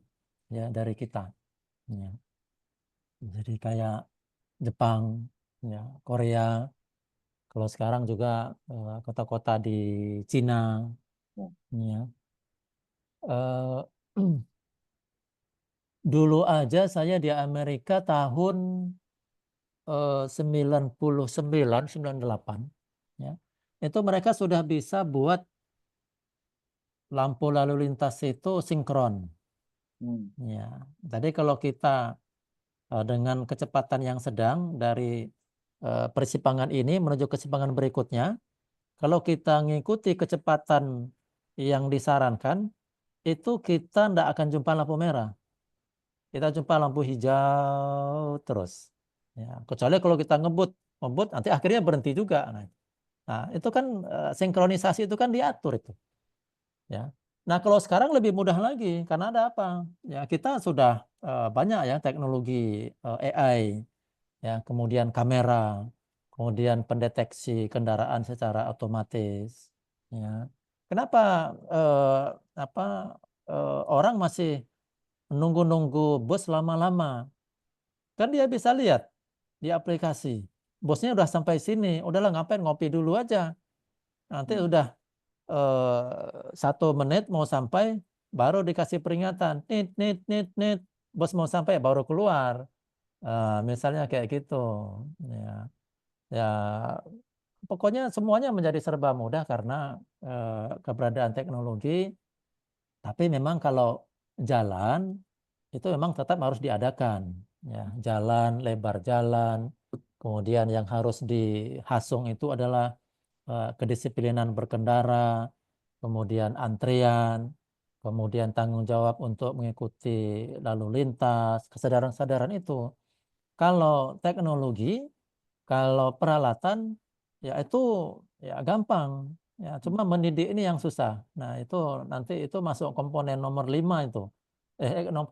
Speaker 2: ya dari kita. Ya. Jadi kayak Jepang, ya, Korea. Kalau sekarang juga kota-kota di Cina, ya. Eh, dulu aja saya di Amerika tahun 99, 98, ya. Itu mereka sudah bisa buat lampu lalu lintas itu sinkron. Ya. Jadi kalau kita dengan kecepatan yang sedang dari persimpangan ini menuju kesimpangan berikutnya, kalau kita ngikuti kecepatan yang disarankan, itu kita tidak akan jumpa lampu merah. Kita jumpa lampu hijau terus. Ya, kecuali kalau kita ngebut nanti akhirnya berhenti juga. Nah, itu kan sinkronisasi itu kan diatur itu. Ya. Nah, kalau sekarang lebih mudah lagi karena ada apa? Ya, kita sudah banyak ya teknologi AI, ya, kemudian kamera, kemudian pendeteksi kendaraan secara otomatis. Ya. Kenapa eh, apa orang masih nunggu-nunggu bus lama-lama? Kan dia bisa lihat di aplikasi. Bosnya udah sampai sini, udahlah ngapain ngopi dulu aja. Nanti udah 1 menit mau sampai, baru dikasih peringatan, nit nit nit nit, bos mau sampai baru keluar. Misalnya kayak gitu. Ya, ya pokoknya semuanya menjadi serba mudah karena keberadaan teknologi. Tapi memang kalau jalan itu memang tetap harus diadakan. Ya, jalan, lebar jalan. Kemudian yang harus dihasung itu adalah kedisiplinan berkendara, kemudian antrian, kemudian tanggung jawab untuk mengikuti lalu lintas, kesadaran-kesadaran itu. Kalau teknologi, kalau peralatan, ya itu ya gampang. Ya, cuma mendidik ini yang susah. Nah, itu nanti itu masuk komponen nomor 5 itu.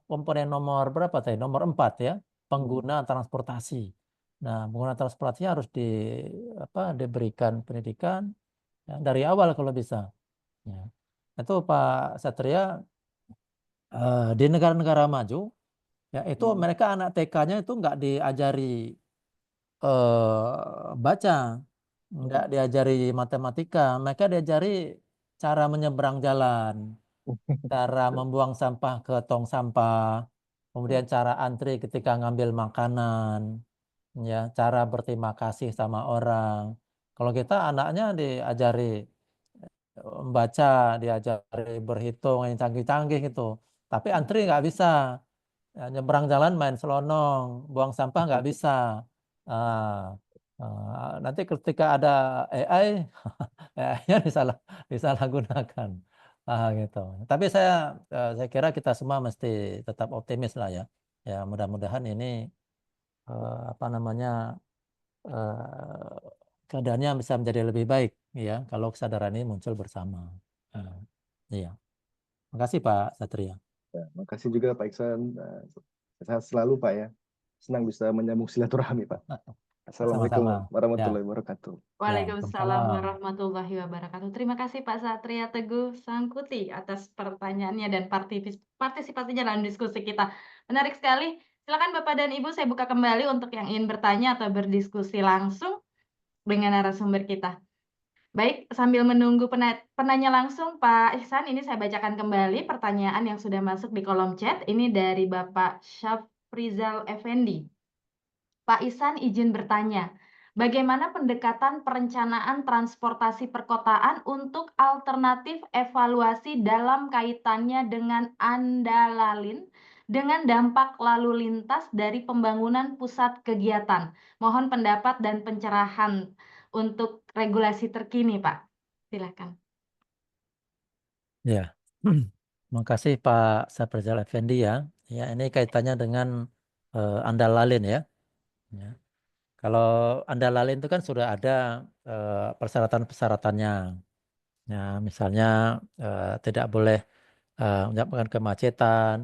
Speaker 2: Komponen nomor berapa tadi? Nomor 4 ya, pengguna transportasi. Nah, pengguna transportasi harus diberikan pendidikan ya, dari awal kalau bisa. Ya. Itu Pak Satria, di negara-negara maju, ya itu mereka anak TK-nya itu nggak diajari baca, nggak diajari matematika, mereka diajari cara menyeberang jalan, cara membuang sampah ke tong sampah, kemudian cara antri ketika ngambil makanan, ya, cara berterima kasih sama orang. Kalau kita anaknya diajari membaca, diajari berhitung yang canggih-canggih gitu, tapi antri nggak bisa. Ya, nyebrang jalan main selonong, buang sampah nggak bisa. Ah, nanti ketika ada AI, AI-nya disalahgunakan. Gitu. Tapi saya kira kita semua mesti tetap optimis lah ya. Ya mudah-mudahan ini apa namanya eh, keadaannya bisa menjadi lebih baik ya kalau kesadaran ini muncul bersama. Eh, iya. Terima kasih Pak Satria.
Speaker 3: Ya, makasih juga Pak Iksan. Sehat selalu Pak ya. Senang bisa menyambung silaturahmi, Pak. Assalamualaikum
Speaker 2: Sama-sama. Ya,
Speaker 3: warahmatullahi wabarakatuh.
Speaker 1: Waalaikumsalam
Speaker 2: Waalaikumsalam.
Speaker 1: warahmatullahi wabarakatuh. Terima kasih Pak Satria Teguh Sangkuti atas pertanyaannya dan partisipasinya dalam diskusi kita. Menarik sekali. Silakan Bapak dan Ibu, saya buka kembali untuk yang ingin bertanya atau berdiskusi langsung dengan narasumber kita. Baik, sambil menunggu penanya langsung Pak Ihsan, ini saya bacakan kembali pertanyaan yang sudah masuk di kolom chat. Ini dari Bapak Syafrizal Effendi. Pak Ihsan izin bertanya, bagaimana pendekatan perencanaan transportasi perkotaan untuk alternatif evaluasi dalam kaitannya dengan Andalalin dengan dampak lalu lintas dari pembangunan pusat kegiatan? Mohon pendapat dan pencerahan untuk regulasi terkini, Pak. Silakan.
Speaker 2: Ya. Terima kasih Pak Saprizal Effendi ya. Ya, ini kaitannya dengan Andalalin ya. Ya. Kalau Andalalin itu kan sudah ada persyaratan-persyaratannya. Ya, misalnya tidak boleh menyebabkan kemacetan,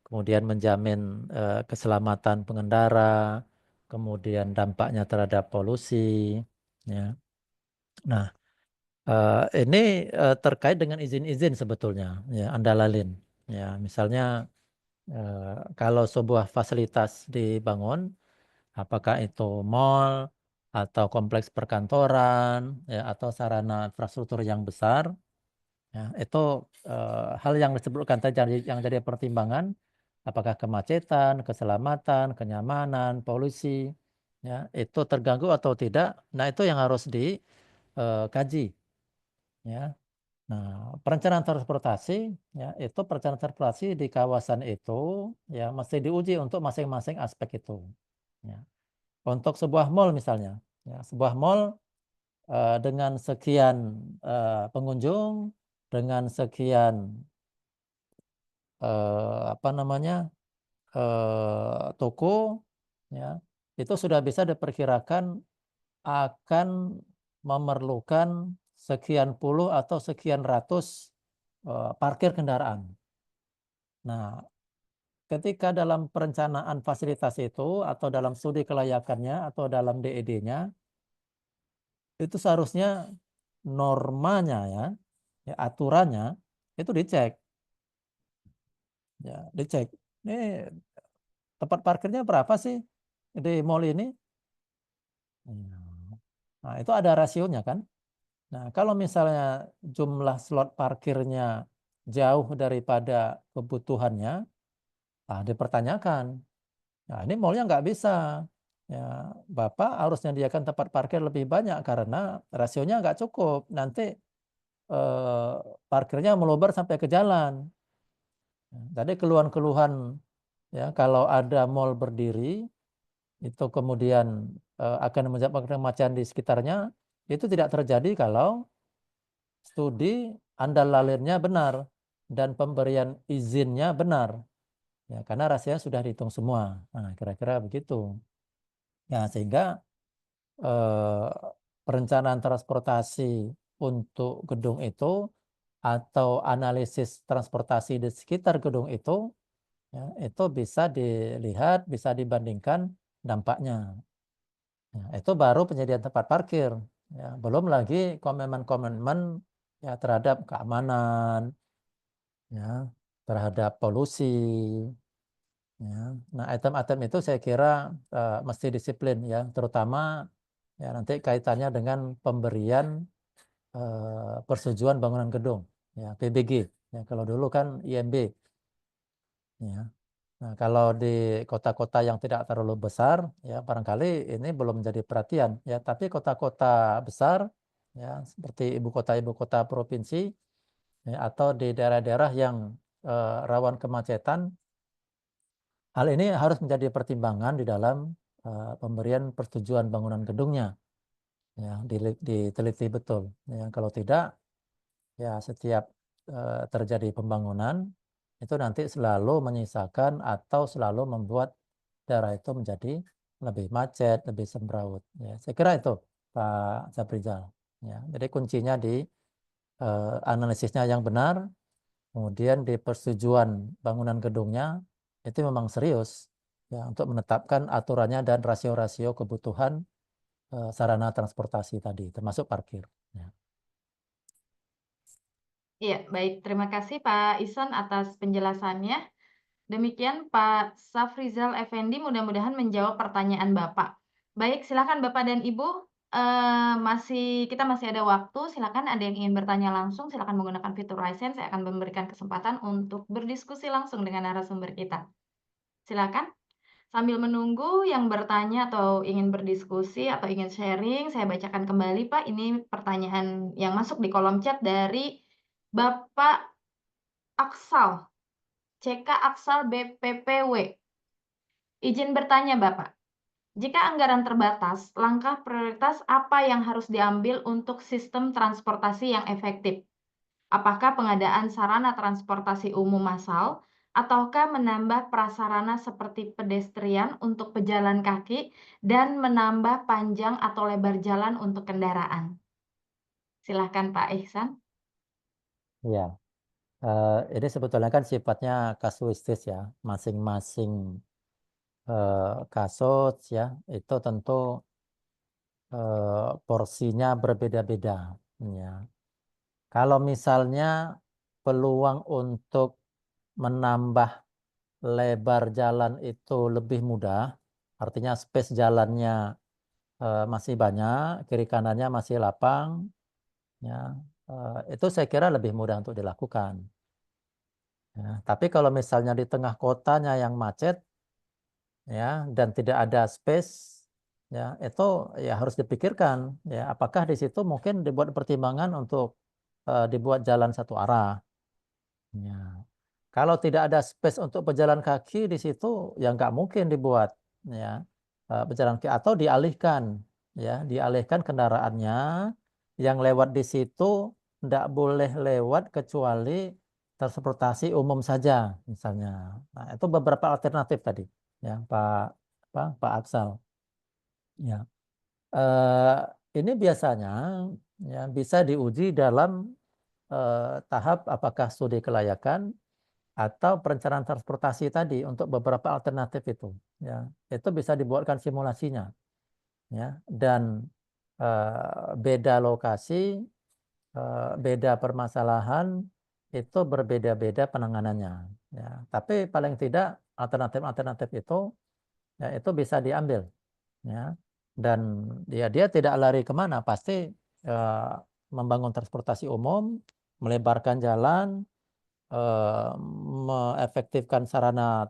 Speaker 2: kemudian menjamin keselamatan pengendara, kemudian dampaknya terhadap polusi. Ya. Nah, ini terkait dengan izin-izin sebetulnya, ya, Andalalin. Ya, misalnya kalau sebuah fasilitas dibangun, apakah itu mall atau kompleks perkantoran, ya, atau sarana infrastruktur yang besar, ya, itu hal yang disebutkan tadi yang jadi pertimbangan, apakah kemacetan, keselamatan, kenyamanan, polusi, ya, itu terganggu atau tidak. Nah, itu yang harus dikaji, ya. Nah, perencanaan transportasi, ya, itu perencanaan transportasi di kawasan itu, ya, mesti diuji untuk masing-masing aspek itu. Ya. Untuk sebuah mall misalnya, ya, sebuah mall dengan sekian pengunjung, dengan sekian apa namanya toko, ya, itu sudah bisa diperkirakan akan memerlukan sekian puluh atau sekian ratus parkir kendaraan. Nah, ketika dalam perencanaan fasilitas itu atau dalam studi kelayakannya atau dalam DED-nya, itu seharusnya normanya ya aturannya itu dicek, ya dicek. Ini tempat parkirnya berapa sih di mall ini? Ya. Nah, itu ada rasionya kan. Nah, kalau misalnya jumlah slot parkirnya jauh daripada kebutuhannya, dipertanyakan. Nah, ini mallnya nggak bisa. Ya, Bapak harus menyediakan tempat parkir lebih banyak karena rasionya nggak cukup. Nanti eh, parkirnya meluber sampai ke jalan. Tadi keluhan-keluhan ya kalau ada mall berdiri itu kemudian akan menyebabkan kemacetan di sekitarnya, itu tidak terjadi kalau studi andalalinnya benar dan pemberian izinnya benar. Ya, karena rasionya sudah dihitung semua. Nah, kira-kira begitu. Ya, sehingga eh, perencanaan transportasi untuk gedung itu atau analisis transportasi di sekitar gedung itu, ya, itu bisa dilihat, bisa dibandingkan dampaknya. Ya, itu baru penyediaan tempat parkir. Ya, belum lagi komitmen-komitmen ya, terhadap keamanan, ya, terhadap polusi. Ya. Nah, item-item itu saya kira mesti disiplin ya, terutama ya nanti kaitannya dengan pemberian persetujuan bangunan gedung, ya PBG. Ya, kalau dulu kan IMB. Ya. Nah, kalau di kota-kota yang tidak terlalu besar, ya barangkali ini belum menjadi perhatian. Ya, tapi kota-kota besar, ya seperti ibu kota provinsi, ya, atau di daerah-daerah yang rawan kemacetan, hal ini harus menjadi pertimbangan di dalam pemberian persetujuan bangunan gedungnya. Ya, diteliti betul. Ya, kalau tidak, ya setiap terjadi pembangunan itu nanti selalu menyisakan atau selalu membuat daerah itu menjadi lebih macet, lebih semrawut. Ya, saya kira itu Pak Saprizal. Ya, jadi kuncinya di analisisnya yang benar, kemudian di persetujuan bangunan gedungnya itu memang serius. ya, untuk menetapkan aturannya dan rasio-rasio kebutuhan sarana transportasi tadi, termasuk parkir. Ya.
Speaker 1: Iya, baik. Terima kasih Pak Ihsan atas penjelasannya. Demikian Pak Safrizal Effendi, mudah-mudahan menjawab pertanyaan Bapak. Baik, silakan Bapak dan Ibu, kita masih ada waktu. Silakan ada yang ingin bertanya langsung, silakan menggunakan fitur Raise Hand. Saya akan memberikan kesempatan untuk berdiskusi langsung dengan narasumber kita. Silakan. Sambil menunggu yang bertanya atau ingin berdiskusi atau ingin sharing, saya bacakan kembali Pak. Ini pertanyaan yang masuk di kolom chat dari Bapak Aksal, CK Aksal BPPW. Izin bertanya Bapak, jika anggaran terbatas, langkah prioritas apa yang harus diambil untuk sistem transportasi yang efektif? Apakah pengadaan sarana transportasi umum massal, ataukah menambah prasarana seperti pedestrian untuk pejalan kaki dan menambah panjang atau lebar jalan untuk kendaraan? Silahkan Pak Ihsan.
Speaker 2: Ya, ini sebetulnya kan sifatnya kasuistis ya, masing-masing kasus ya itu tentu porsinya berbeda-beda. Ya. Kalau misalnya peluang untuk menambah lebar jalan itu lebih mudah, artinya space jalannya masih banyak, kiri kanannya masih lapang, ya, itu saya kira lebih mudah untuk dilakukan. Ya, tapi kalau misalnya di tengah kotanya yang macet, ya, dan tidak ada space, ya, itu ya harus dipikirkan, ya, apakah di situ mungkin dibuat pertimbangan untuk dibuat jalan satu arah. Ya. Kalau tidak ada space untuk pejalan kaki di situ, ya nggak mungkin dibuat, ya, pejalan kaki atau dialihkan, ya, dialihkan kendaraannya yang lewat di situ nggak boleh lewat kecuali transportasi umum saja, misalnya. Nah, itu beberapa alternatif tadi, ya, Pak Aksal. Ya, eh, ini biasanya ya bisa diuji dalam tahap apakah studi kelayakan atau perencanaan transportasi tadi untuk beberapa alternatif itu, ya, itu bisa dibuatkan simulasinya, ya, dan beda lokasi, beda permasalahan itu berbeda-beda penanganannya, ya, tapi paling tidak alternatif-alternatif itu, ya, itu bisa diambil, ya, dan dia tidak lari kemana, pasti membangun transportasi umum, melebarkan jalan, mengefektifkan sarana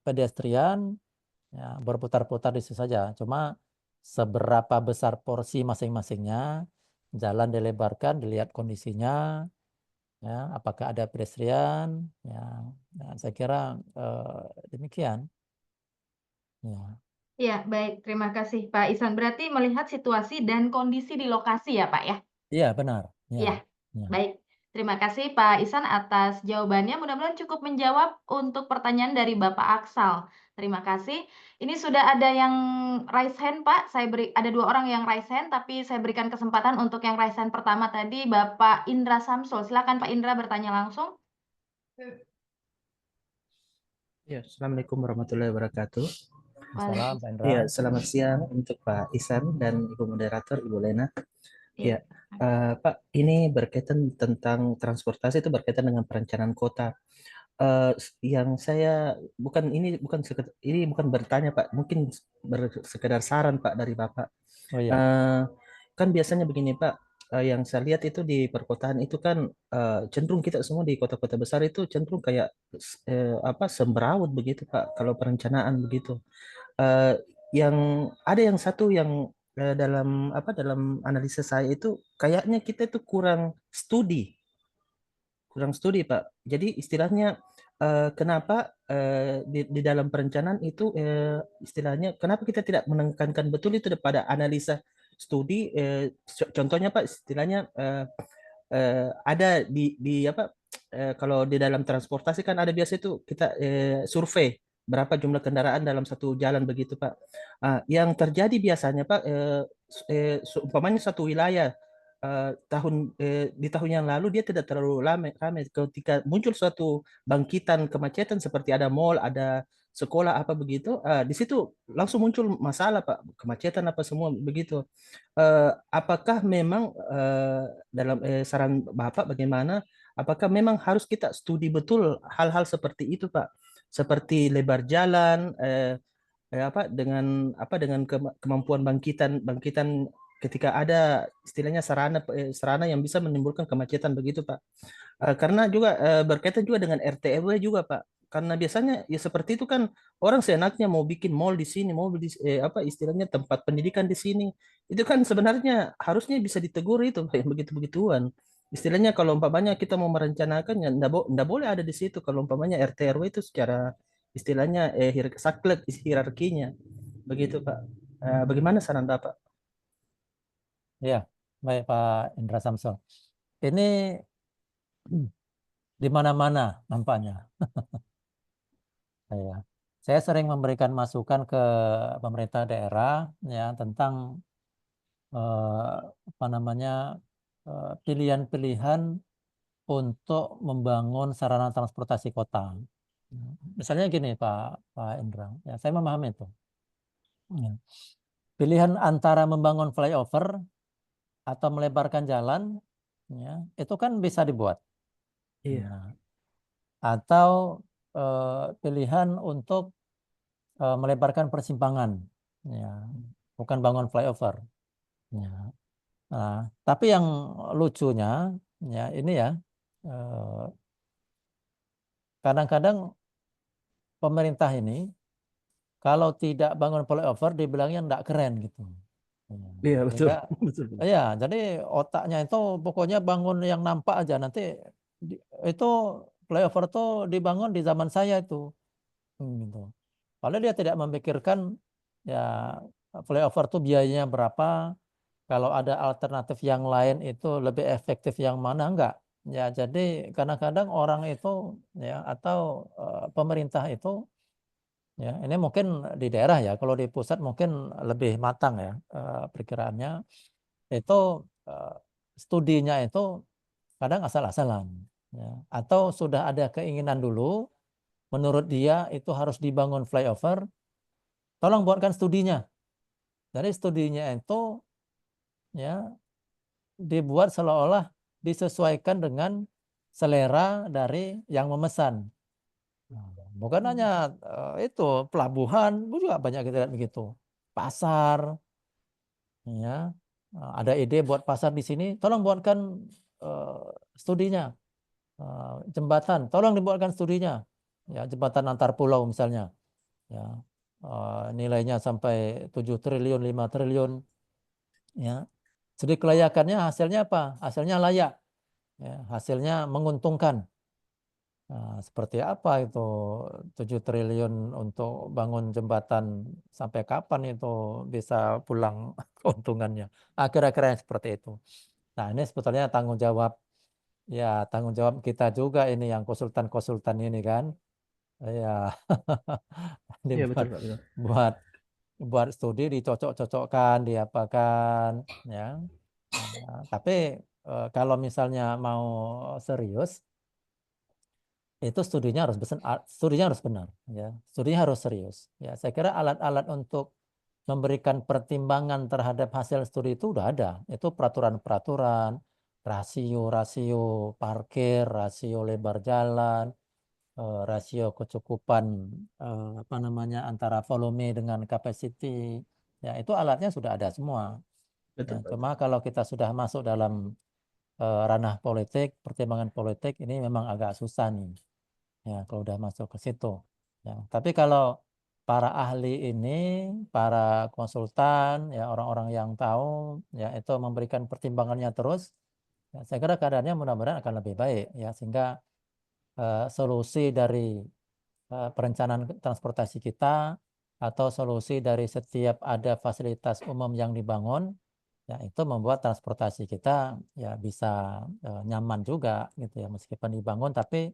Speaker 2: pedestrian, ya, berputar-putar di situ saja. Cuma seberapa besar porsi masing-masingnya, jalan dilebarkan, dilihat kondisinya, ya, apakah ada pedestrian, ya, nah, saya kira demikian. Ya.
Speaker 1: Ya, baik. Terima kasih Pak Ihsan. Berarti melihat situasi dan kondisi di lokasi ya Pak ya?
Speaker 2: Iya, benar. Ya.
Speaker 1: Iya,
Speaker 2: Ya.
Speaker 1: baik. Terima kasih Pak Ihsan atas jawabannya. Mudah-mudahan cukup menjawab untuk pertanyaan dari Bapak Aksal. Terima kasih. Ini sudah ada yang raise hand, Pak. Ada 2 orang yang raise hand, tapi saya berikan kesempatan untuk yang raise hand pertama tadi, Bapak Indra Samsul. Silakan Pak Indra bertanya langsung.
Speaker 4: Ya, Assalamualaikum warahmatullahi wabarakatuh.
Speaker 2: Salam, Pak Indra.
Speaker 4: Ya, selamat siang untuk Pak Ihsan dan Ibu Moderator, Ibu Lena. Ya, Pak, ini berkaitan tentang transportasi, itu berkaitan dengan perencanaan kota. Yang saya ini bukan bertanya Pak, mungkin sekedar saran Pak dari Bapak.
Speaker 2: Oh iya.
Speaker 4: Kan biasanya begini Pak, yang saya lihat itu di perkotaan itu kan cenderung kita semua di kota-kota besar itu cenderung kayak semrawut begitu Pak, kalau perencanaan begitu. Yang ada yang satu yang dalam analisa saya itu kayaknya kita itu kurang studi Pak. Jadi istilahnya kenapa di dalam perencanaan itu istilahnya kenapa kita tidak menekankan betul itu pada analisa studi, contohnya Pak, istilahnya ada kalau di dalam transportasi kan ada biasa itu kita survei berapa jumlah kendaraan dalam satu jalan begitu Pak. Yang terjadi biasanya Pak, umpamanya satu wilayah di tahun yang lalu dia tidak terlalu ramai. Ketika muncul suatu bangkitan kemacetan seperti ada mall, ada sekolah apa begitu, di situ langsung muncul masalah Pak, kemacetan apa semua begitu. Apakah memang dalam saran Bapak bagaimana? Apakah memang harus kita studi betul hal-hal seperti itu Pak? Seperti lebar jalan, dengan kemampuan bangkitan bangkitan ketika ada istilahnya sarana yang bisa menimbulkan kemacetan begitu Pak. Karena juga berkaitan juga dengan RT RW juga Pak. Karena biasanya ya seperti itu kan orang seenaknya mau bikin mall di sini, mau apa istilahnya tempat pendidikan di sini. Itu kan sebenarnya harusnya bisa ditegur itu Pak, yang begitu-begituan. Istilahnya kalau umpamanya kita mau merencanakan ya ndak boleh ada di situ kalau umpamanya RT RW itu secara istilahnya saklek hierarkinya. Begitu Pak. Bagaimana saran Bapak?
Speaker 2: Ya, baik Pak Indra Samsul. Ini di mana-mana nampaknya. Saya sering memberikan masukan ke pemerintah daerah ya tentang apa namanya pilihan-pilihan untuk membangun sarana transportasi kota. Misalnya gini Pak Indra, ya saya memahami itu. Ya. Pilihan antara membangun flyover atau melebarkan jalan, ya, itu kan bisa dibuat.
Speaker 4: Iya.
Speaker 2: Ya. Atau pilihan untuk melebarkan persimpangan, ya, bukan bangun flyover. Ya. Nah, tapi yang lucunya, ya ini ya, kadang-kadang pemerintah ini kalau tidak bangun flyover dibilangnya enggak keren gitu. Ya.
Speaker 4: Iya betul.
Speaker 2: Sehingga
Speaker 4: Betul.
Speaker 2: ya, jadi otaknya itu pokoknya bangun yang nampak aja. Nanti itu flyover itu dibangun di zaman saya itu. Gitu. Padahal dia tidak memikirkan ya flyover itu biayanya berapa, kalau ada alternatif yang lain itu lebih efektif yang mana enggak. Ya, jadi kadang-kadang orang itu ya atau pemerintah itu ya ini mungkin di daerah ya, kalau di pusat mungkin lebih matang ya perkiraannya itu studinya itu kadang asal-asalan ya. Atau sudah ada keinginan dulu menurut dia itu harus dibangun flyover, tolong buatkan studinya. Jadi studinya itu ya dibuat seolah-olah disesuaikan dengan selera dari yang memesan. Nah, bukan hanya itu pelabuhan juga banyak kita lihat begitu. Pasar, ya ada ide buat pasar di sini, tolong buatkan studinya. Jembatan, tolong dibuatkan studinya. Ya, jembatan antar pulau misalnya. Ya, nilainya sampai 7 triliun, 5 triliun. Ya, jadi kelayakannya hasilnya apa? Hasilnya layak. Ya, hasilnya menguntungkan. Nah, seperti apa itu 7 triliun untuk bangun jembatan, sampai kapan itu bisa pulang keuntungannya? Akhir-akhirnya seperti itu. Nah, ini sebetulnya tanggung jawab kita juga ini yang konsultan-konsultan ini kan. Ya,
Speaker 4: Iya betul
Speaker 2: dibuat
Speaker 4: Pak. Betul.
Speaker 2: buat buat studi dicocok-cocokkan, diapakan ya. Nah, tapi kalau misalnya mau serius itu studinya harus benar ya. Studinya harus serius ya. Saya kira alat-alat untuk memberikan pertimbangan terhadap hasil studi itu udah ada. Itu peraturan-peraturan, rasio parkir, rasio lebar jalan, rasio kecukupan apa namanya antara volume dengan capacity. Ya, itu alatnya sudah ada semua.
Speaker 4: Betul
Speaker 2: Ya,
Speaker 4: Pak.
Speaker 2: cuma kalau kita sudah masuk dalam ranah politik, pertimbangan politik ini memang agak susah nih. Ya, kalau udah masuk ke situ. Ya, tapi kalau para ahli ini, para konsultan, ya orang-orang yang tahu, ya itu memberikan pertimbangannya terus, ya, saya kira keadaannya mudah-mudahan akan lebih baik, ya sehingga solusi dari perencanaan transportasi kita atau solusi dari setiap ada fasilitas umum yang dibangun, ya itu membuat transportasi kita ya bisa nyaman juga gitu ya meskipun dibangun tapi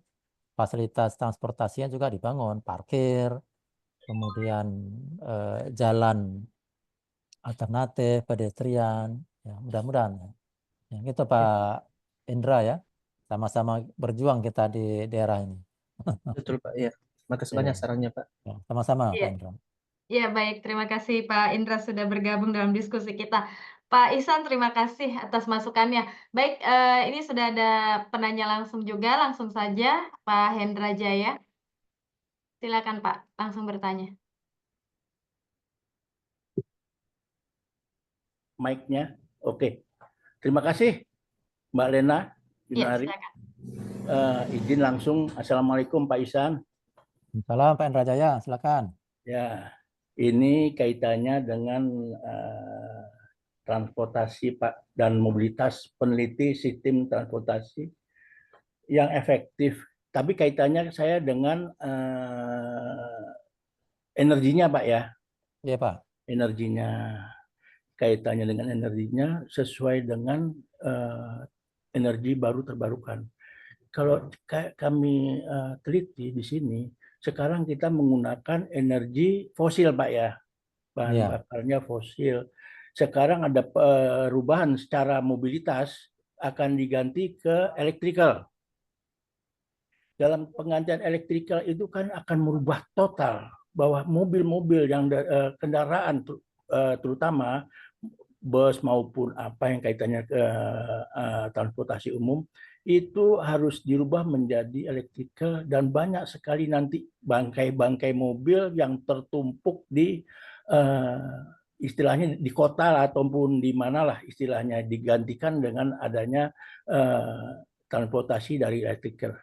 Speaker 2: fasilitas transportasinya juga dibangun, parkir, kemudian jalan alternatif, pedestrian, ya mudah-mudahan ya. Ya, gitu
Speaker 4: Ya,
Speaker 2: Pak Indra ya, sama-sama berjuang kita di daerah ini.
Speaker 4: betul Pak. Ya. Makasih
Speaker 2: Oke.
Speaker 4: banyak sarannya, Pak.
Speaker 2: Ya, sama-sama Pak
Speaker 1: Iya.
Speaker 2: Indra.
Speaker 1: Ya, baik. Terima kasih Pak Indra sudah bergabung dalam diskusi kita. Pak Ihsan, terima kasih atas masukannya. Baik, ini sudah ada penanya langsung juga, langsung saja Pak Hendra Jaya. Silakan Pak, langsung bertanya.
Speaker 5: Mic-nya. Oke. Terima kasih Mbak Lena
Speaker 1: Ya,
Speaker 5: Yunari.
Speaker 1: silakan.
Speaker 5: Izin langsung. Assalamualaikum Pak Ihsan.
Speaker 2: Salam Pak Indra Jaya, silakan.
Speaker 5: Ya, ini kaitannya dengan transportasi Pak dan mobilitas, peneliti sistem transportasi yang efektif. Tapi kaitannya saya dengan energinya Pak ya,
Speaker 2: Iya Pak.
Speaker 5: energinya. Kaitannya dengan energinya sesuai dengan energi baru terbarukan. Kalau kami teliti di sini, sekarang kita menggunakan energi fosil Pak ya, bahan
Speaker 2: Iya.
Speaker 5: bakarnya fosil. Sekarang ada perubahan secara mobilitas akan diganti ke elektrikal. Dalam penggantian elektrikal itu kan akan merubah total bahwa mobil-mobil yang kendaraan terutama bus maupun apa yang kaitannya ke transportasi umum itu harus dirubah menjadi elektrikal dan banyak sekali nanti bangkai-bangkai mobil yang tertumpuk di istilahnya di kota ataupun di manalah istilahnya digantikan dengan adanya transportasi dari elektrikal.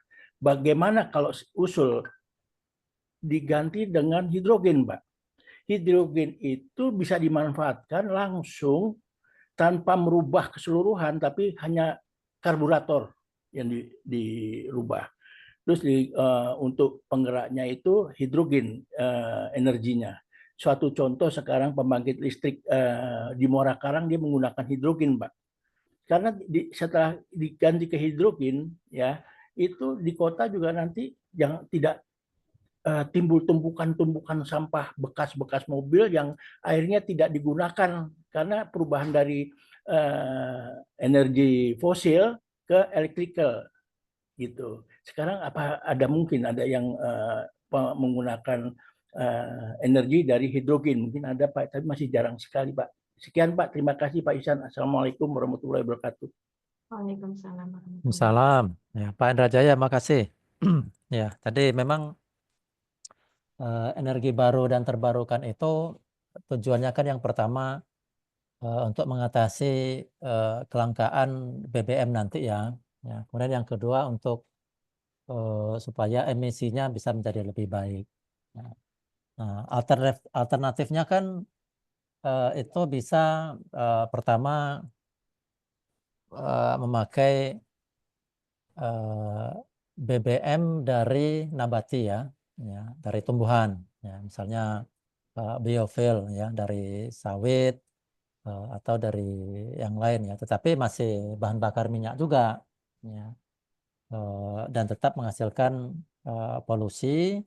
Speaker 5: Bagaimana kalau usul diganti dengan hidrogen, Pak? Hidrogen itu bisa dimanfaatkan langsung tanpa merubah keseluruhan, tapi hanya karburator yang dirubah. Terus untuk penggeraknya itu hidrogen energinya. Suatu contoh sekarang pembangkit listrik di Muara Karang dia menggunakan hidrogen, Pak. Karena setelah diganti ke hidrogen, ya itu di kota juga nanti yang tidak timbul tumpukan-tumpukan sampah bekas-bekas mobil yang akhirnya tidak digunakan karena perubahan dari energi fosil ke elektrikal gitu. Sekarang apa ada mungkin ada yang menggunakan energi dari hidrogen? Mungkin ada Pak, tapi masih jarang sekali Pak. Sekian Pak, terima kasih Pak Ihsan. Assalamualaikum warahmatullahi wabarakatuh.
Speaker 1: Waalaikumsalam warahmatullahi wabarakatuh.
Speaker 2: Salam. Ya, Pak Indra Jaya, makasih. Ya, tadi memang energi baru dan terbarukan itu tujuannya kan yang pertama untuk mengatasi kelangkaan BBM nanti ya. Ya. Kemudian yang kedua untuk supaya emisinya bisa menjadi lebih baik. Ya. Nah, alternatifnya kan itu bisa pertama memakai BBM dari nabati ya, dari tumbuhan, ya, misalnya biofuel ya dari sawit atau dari yang lain ya, tetapi masih bahan bakar minyak juga, ya, dan tetap menghasilkan polusi,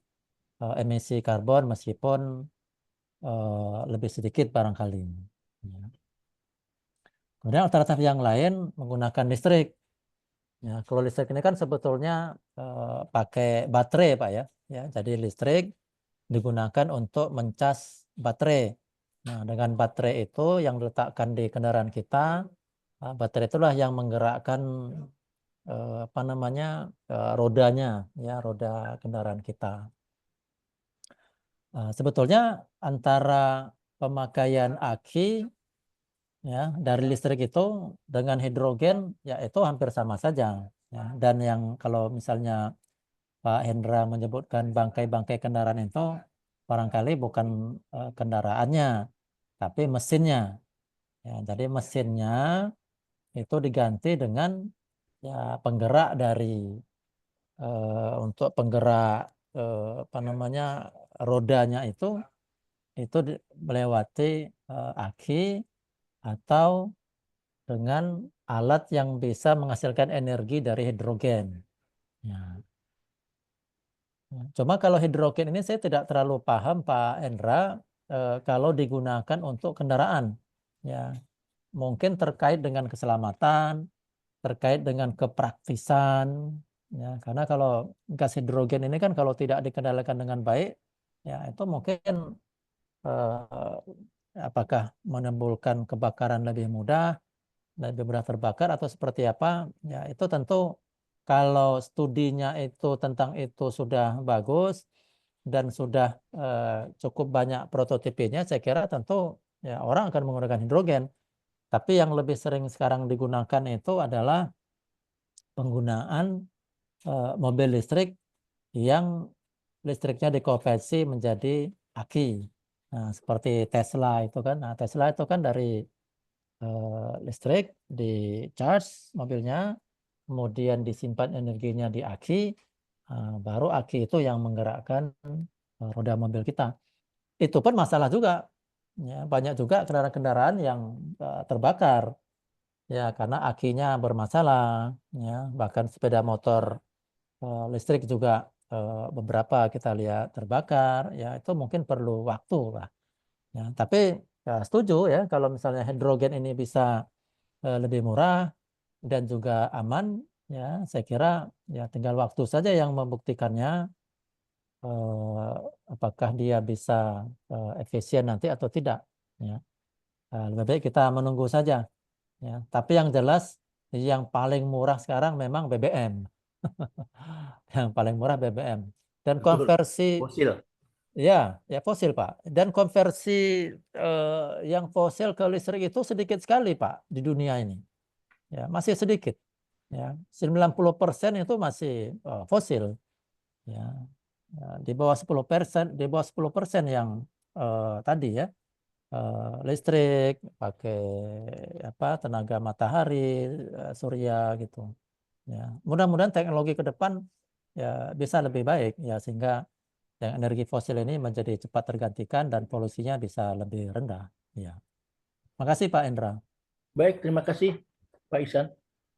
Speaker 2: emisi karbon meskipun lebih sedikit barangkali. Ya. Kemudian alternatif yang lain menggunakan listrik. Ya, kalau listrik ini kan sebetulnya pakai baterai Pak ya. Ya, jadi listrik digunakan untuk mencas baterai. Nah, dengan baterai itu yang diletakkan di kendaraan kita, baterai itulah yang menggerakkan apa namanya rodanya, ya roda kendaraan kita. Sebetulnya antara pemakaian aki ya dari listrik itu dengan hidrogen ya itu hampir sama saja. Ya. Dan yang kalau misalnya Pak Hendra menyebutkan bangkai-bangkai kendaraan itu barangkali bukan kendaraannya, tapi mesinnya. Ya, jadi mesinnya itu diganti dengan ya penggerak dari untuk penggerak apa namanya rodanya itu melewati aki atau dengan alat yang bisa menghasilkan energi dari hidrogen. Ya. Cuma kalau hidrogen ini saya tidak terlalu paham Pak Endra kalau digunakan untuk kendaraan. Ya, mungkin terkait dengan keselamatan, terkait dengan kepraktisan, Ya, karena kalau gas hidrogen ini kan kalau tidak dikendalikan dengan baik, ya itu mungkin apakah menimbulkan kebakaran lebih mudah, lebih mudah terbakar atau seperti apa? Ya itu tentu kalau studinya itu tentang itu sudah bagus dan sudah cukup banyak prototipenya, saya kira tentu ya orang akan menggunakan hidrogen. Tapi yang lebih sering sekarang digunakan itu adalah penggunaan mobil listrik yang listriknya dikonversi menjadi aki. Nah, seperti Tesla itu kan. Nah, Tesla itu kan dari listrik di charge mobilnya, kemudian disimpan energinya di aki, baru aki itu yang menggerakkan roda mobil kita. Itu pun masalah juga. Ya, banyak juga kendaraan-kendaraan yang terbakar ya karena akinya bermasalah. Ya, bahkan sepeda motor listrik juga beberapa kita lihat terbakar. Ya, itu mungkin perlu waktu lah. Ya, tapi ya, setuju ya kalau misalnya hidrogen ini bisa lebih murah dan juga aman, ya saya kira ya tinggal waktu saja yang membuktikannya apakah dia bisa efisien nanti atau tidak. Ya. Lebih baik kita menunggu saja. Ya. Tapi yang jelas yang paling murah sekarang memang BBM. Yang paling murah BBM. Dan
Speaker 5: Betul,
Speaker 2: konversi
Speaker 5: fosil.
Speaker 2: ya fosil Pak. Dan konversi yang fosil ke listrik itu sedikit sekali Pak di dunia ini. Ya, masih sedikit. Ya, 90% itu masih fosil. Ya, di bawah 10%, di bawah 10% yang tadi ya listrik pakai apa tenaga matahari, surya gitu. Ya, mudah-mudahan teknologi ke depan ya bisa lebih baik ya sehingga yang energi fosil ini menjadi cepat tergantikan dan polusinya bisa lebih rendah. Ya. Makasih Pak Endra.
Speaker 5: Baik, terima kasih Pak Ihsan.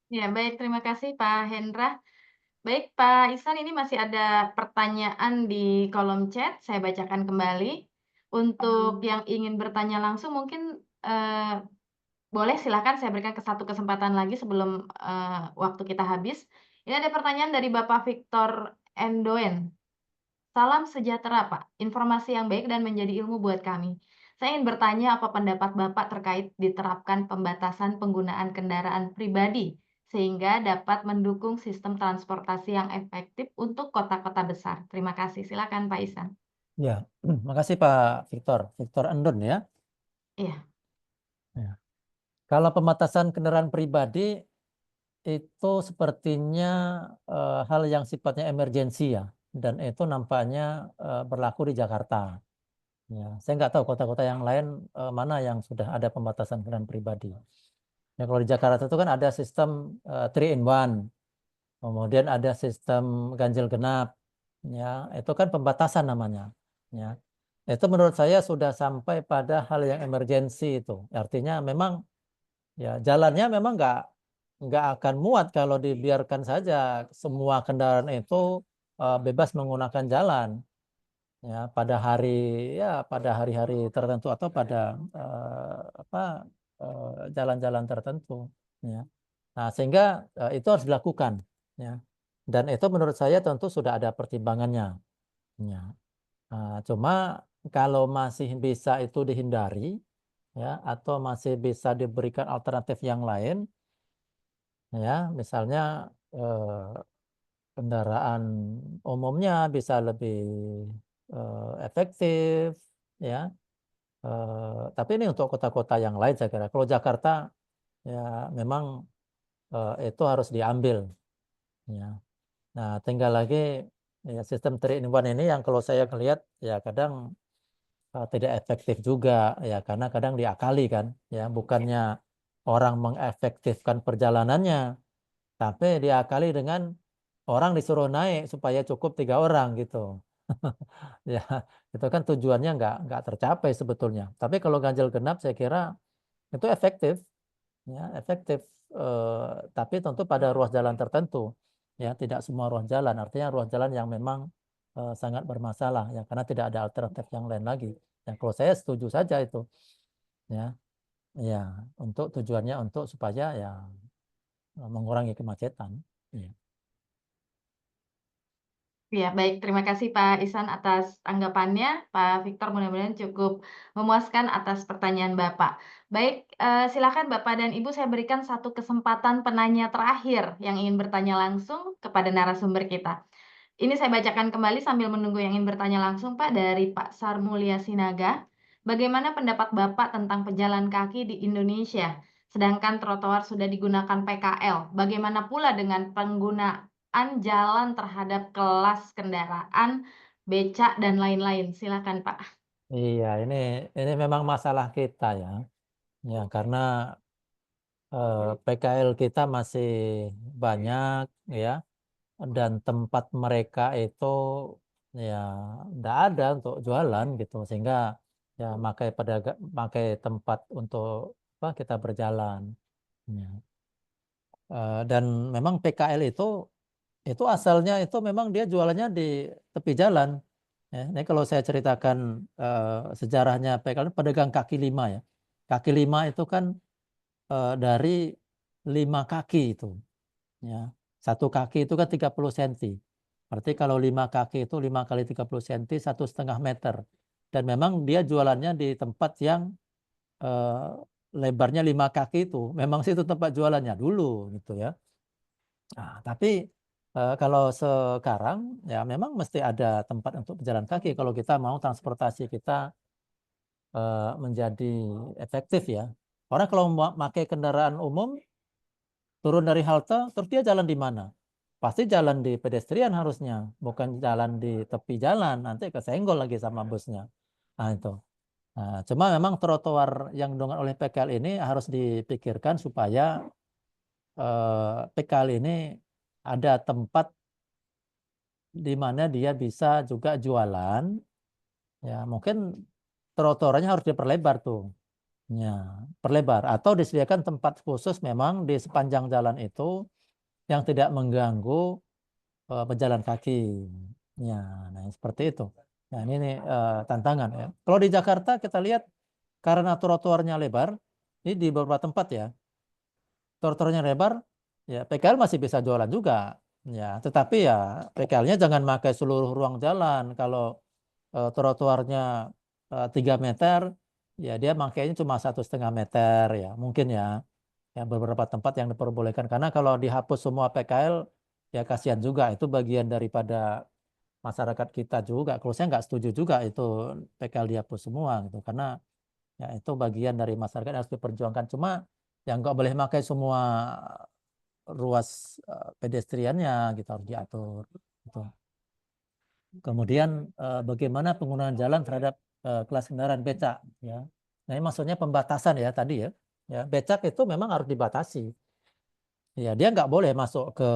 Speaker 1: Ya, baik, terima kasih Pak Hendra. Baik, Pak Ihsan, ini masih ada pertanyaan di kolom chat, saya bacakan kembali. Untuk yang ingin bertanya langsung mungkin boleh silakan saya berikan satu kesempatan lagi sebelum waktu kita habis. Ini ada pertanyaan dari Bapak Victor Endoen. Salam sejahtera, Pak. Informasi yang baik dan menjadi ilmu buat kami. Saya ingin bertanya apa pendapat Bapak terkait diterapkan pembatasan penggunaan kendaraan pribadi sehingga dapat mendukung sistem transportasi yang efektif untuk kota-kota besar. Terima kasih. Silakan Pak Ihsan.
Speaker 2: Ya, makasih Pak Victor. Victor Endon ya.
Speaker 1: Iya.
Speaker 2: Ya. Kalau pembatasan kendaraan pribadi itu sepertinya hal yang sifatnya emergensi ya, dan itu nampaknya berlaku di Jakarta. Ya, saya nggak tahu kota-kota yang lain mana yang sudah ada pembatasan kendaraan pribadi. Ya, kalau di Jakarta itu kan ada sistem 3 in 1, kemudian ada sistem ganjil genap, ya itu kan pembatasan namanya. Ya, itu menurut saya sudah sampai pada hal yang emergensi itu. Artinya memang ya jalannya memang nggak akan muat kalau dibiarkan saja semua kendaraan itu bebas menggunakan jalan ya pada hari-hari tertentu atau pada jalan-jalan tertentu ya. Nah, sehingga itu harus dilakukan ya. Dan itu menurut saya tentu sudah ada pertimbangannya ya. Nah, cuma kalau masih bisa itu dihindari ya atau masih bisa diberikan alternatif yang lain ya misalnya kendaraan umumnya bisa lebih efektif ya. Tapi ini untuk kota-kota yang lain saya kira. Kalau Jakarta ya memang itu harus diambil ya. Nah, tinggal lagi ya sistem 3 in 1 ini yang kalau saya melihat ya kadang tidak efektif juga ya karena kadang diakali kan ya bukannya orang mengefektifkan perjalanannya tapi diakali dengan orang disuruh naik supaya cukup 3 orang gitu. Ya, itu kan tujuannya nggak tercapai sebetulnya. Tapi kalau ganjil genap saya kira itu efektif, ya efektif. Tapi tentu pada ruas jalan tertentu, ya tidak semua ruas jalan. Artinya ruas jalan yang memang sangat bermasalah, ya karena tidak ada alternatif yang lain lagi. Ya kalau saya setuju saja itu, ya, ya untuk tujuannya untuk supaya ya mengurangi kemacetan. Ya.
Speaker 1: Ya, baik. Terima kasih Pak Ihsan atas tanggapannya. Pak Victor mudah-mudahan cukup memuaskan atas pertanyaan Bapak. Baik, silakan Bapak dan Ibu saya berikan satu kesempatan penanya terakhir yang ingin bertanya langsung kepada narasumber kita. Ini saya bacakan kembali sambil menunggu yang ingin bertanya langsung Pak dari Pak Sarmulia Sinaga. Bagaimana pendapat Bapak tentang pejalan kaki di Indonesia? Sedangkan trotoar sudah digunakan PKL. Bagaimana pula dengan penggunaan jalan terhadap kelas kendaraan, becak dan lain-lain? Silakan Pak.
Speaker 2: Iya, ini memang masalah kita ya. Ya, karena PKL kita masih banyak ya, dan tempat mereka itu ya tidak ada untuk jualan gitu, sehingga ya pakai tempat untuk apa kita berjalan. Ya. Dan memang PKL itu asalnya itu memang dia jualannya di tepi jalan. Ya, ini kalau saya ceritakan sejarahnya PKL, pedagang kaki lima ya. Kaki lima itu kan dari 5 kaki itu. Ya. 1 kaki itu kan 30 cm. Berarti kalau 5 kaki itu 5 kali 30 cm, 1,5 meter. Dan memang dia jualannya di tempat yang eh, lebarnya 5 kaki itu. Memang situ tempat jualannya dulu gitu ya. Nah, tapi kalau sekarang ya memang mesti ada tempat untuk pejalan kaki kalau kita mau transportasi kita menjadi efektif ya. Orang kalau pakai kendaraan umum turun dari halte terus dia jalan di mana? Pasti jalan di pedestrian harusnya, bukan jalan di tepi jalan, nanti kesenggol lagi sama busnya. Nah itu. Nah, cuma memang trotoar yang didongkrak oleh PKL ini harus dipikirkan supaya PKL ini ada tempat di mana dia bisa juga jualan, ya mungkin trotoarnya harus diperlebar tuh, ya perlebar atau disediakan tempat khusus memang di sepanjang jalan itu yang tidak mengganggu pejalan kaki, ya, nah seperti itu. Nah ini tantangan ya. Kalau di Jakarta kita lihat karena trotoarnya lebar, ini di beberapa tempat ya, trotoarnya lebar, ya PKL masih bisa jualan juga, ya. Tetapi ya PKL-nya jangan pakai seluruh ruang jalan. Kalau trotoarnya 3 meter, ya dia makainya cuma 1,5 meter ya, mungkin ya. Ya beberapa tempat yang diperbolehkan. Karena kalau dihapus semua PKL, ya kasihan juga. Itu bagian daripada masyarakat kita juga. Kalau saya nggak setuju juga itu PKL dihapus semua gitu. Karena ya itu bagian dari masyarakat yang harus diperjuangkan. Cuma yang nggak boleh pakai semua ruas pedestriannya gitu harus diatur. Gitu. Kemudian bagaimana penggunaan jalan terhadap kelas kendaraan becak ya. Nah, ini maksudnya pembatasan ya tadi ya. Ya, becak itu memang harus dibatasi. Ya, dia nggak boleh masuk ke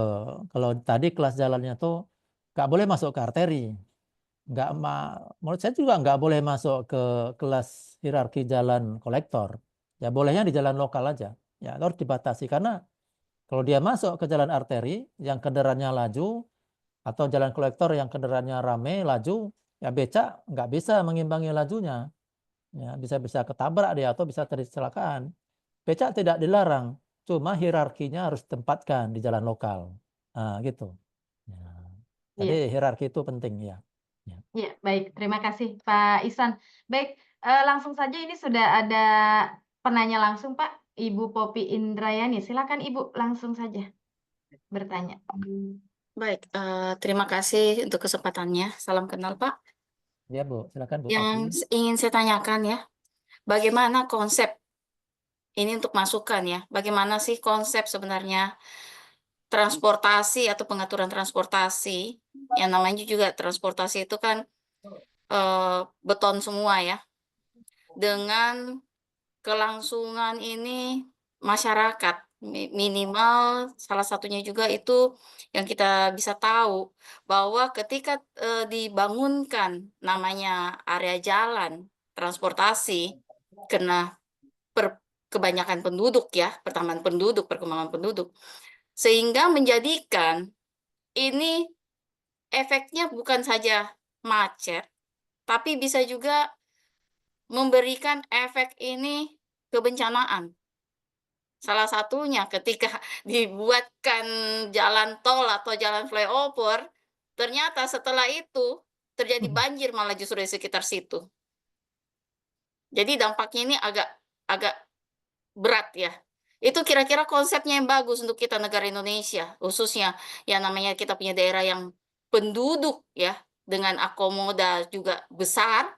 Speaker 2: kalau tadi kelas jalannya tuh nggak boleh masuk ke arteri. Nggak menurut saya juga nggak boleh masuk ke kelas hierarki jalan kolektor. Ya bolehnya di jalan lokal aja. Ya harus dibatasi karena kalau dia masuk ke jalan arteri yang kendaraannya laju atau jalan kolektor yang kendaraannya rame laju, ya becak nggak bisa mengimbangi lajunya. Ya, bisa ketabrak dia atau bisa terjadi kecelakaan. Becak tidak dilarang, cuma hierarkinya harus ditempatkan di jalan lokal. Nah, gitu. Ya. Jadi
Speaker 1: Iya.
Speaker 2: hierarki itu penting ya. Ya.
Speaker 1: Ya, baik. Terima kasih Pak Ihsan. Baik, langsung saja ini sudah ada penanya langsung Pak, Ibu Popi Indrayani. Silakan Ibu langsung saja bertanya.
Speaker 6: Baik, terima kasih untuk kesempatannya. Salam kenal, Pak.
Speaker 2: Ya, Bu. Silakan Bu Popi.
Speaker 6: Yang ingin saya tanyakan ya, bagaimana konsep ini untuk masukan ya? Bagaimana sih konsep sebenarnya transportasi atau pengaturan transportasi? Yang namanya juga transportasi itu kan beton semua ya. Dengan kelangsungan ini masyarakat minimal salah satunya juga itu yang kita bisa tahu bahwa ketika dibangunkan namanya area jalan transportasi kena kebanyakan penduduk ya, pertambahan penduduk, perkembangan penduduk, sehingga menjadikan ini efeknya bukan saja macet, tapi bisa juga memberikan efek ini kebencanaan. Salah satunya ketika dibuatkan jalan tol atau jalan flyover, ternyata setelah itu terjadi banjir malah justru di sekitar situ. Jadi dampaknya ini agak berat ya. Itu kira-kira konsepnya yang bagus untuk kita negara Indonesia, khususnya yang namanya kita punya daerah yang penduduk ya, dengan akomoda juga besar,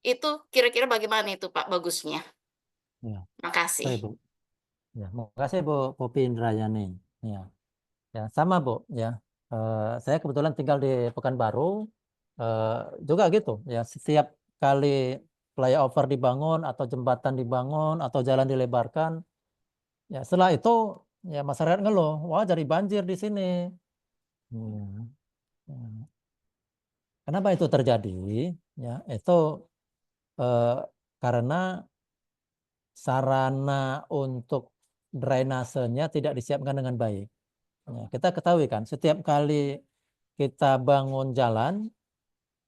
Speaker 6: itu kira-kira bagaimana itu Pak bagusnya?
Speaker 2: Ya,
Speaker 6: Makasih.
Speaker 2: baik Bu. Ya, makasih Bu Popi Indrayani. Ya, ya sama Bu. Ya, saya kebetulan tinggal di Pekanbaru. Juga gitu. Ya, setiap kali flyover dibangun atau jembatan dibangun atau jalan dilebarkan, ya setelah itu ya masyarakat ngeluh, wah jadi banjir di sini. Hmm. Hmm. Kenapa itu terjadi? Ya, itu karena sarana untuk drainasenya tidak disiapkan dengan baik. Ya, kita ketahui kan, setiap kali kita bangun jalan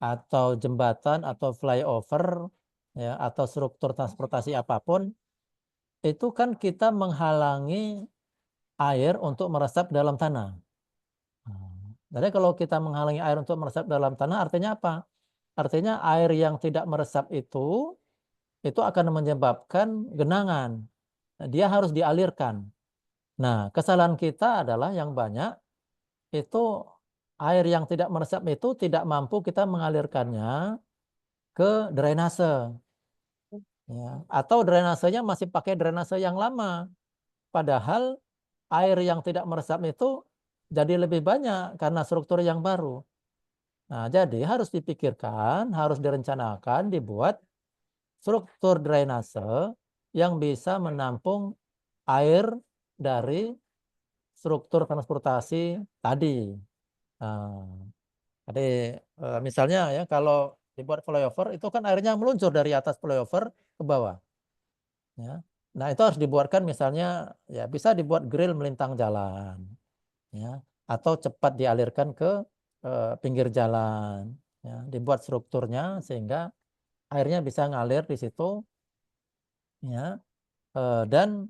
Speaker 2: atau jembatan atau flyover ya, atau struktur transportasi apapun, itu kan kita menghalangi air untuk meresap dalam tanah. Jadi kalau kita menghalangi air untuk meresap dalam tanah, artinya apa? Artinya air yang tidak meresap itu akan menyebabkan genangan. Dia harus dialirkan. Nah, kesalahan kita adalah yang banyak itu air yang tidak meresap itu tidak mampu kita mengalirkannya ke drainase. Ya. Atau drainasenya masih pakai drainase yang lama. Padahal air yang tidak meresap itu jadi lebih banyak karena struktur yang baru. Nah, jadi harus dipikirkan, harus direncanakan, dibuat struktur drainase yang bisa menampung air dari struktur transportasi tadi. Nah, jadi misalnya ya kalau dibuat flyover itu kan airnya meluncur dari atas flyover ke bawah. Ya. Nah itu harus dibuatkan misalnya ya bisa dibuat grill melintang jalan, ya, atau cepat dialirkan ke pinggir jalan. Ya. Dibuat strukturnya sehingga airnya bisa ngalir di situ, ya, dan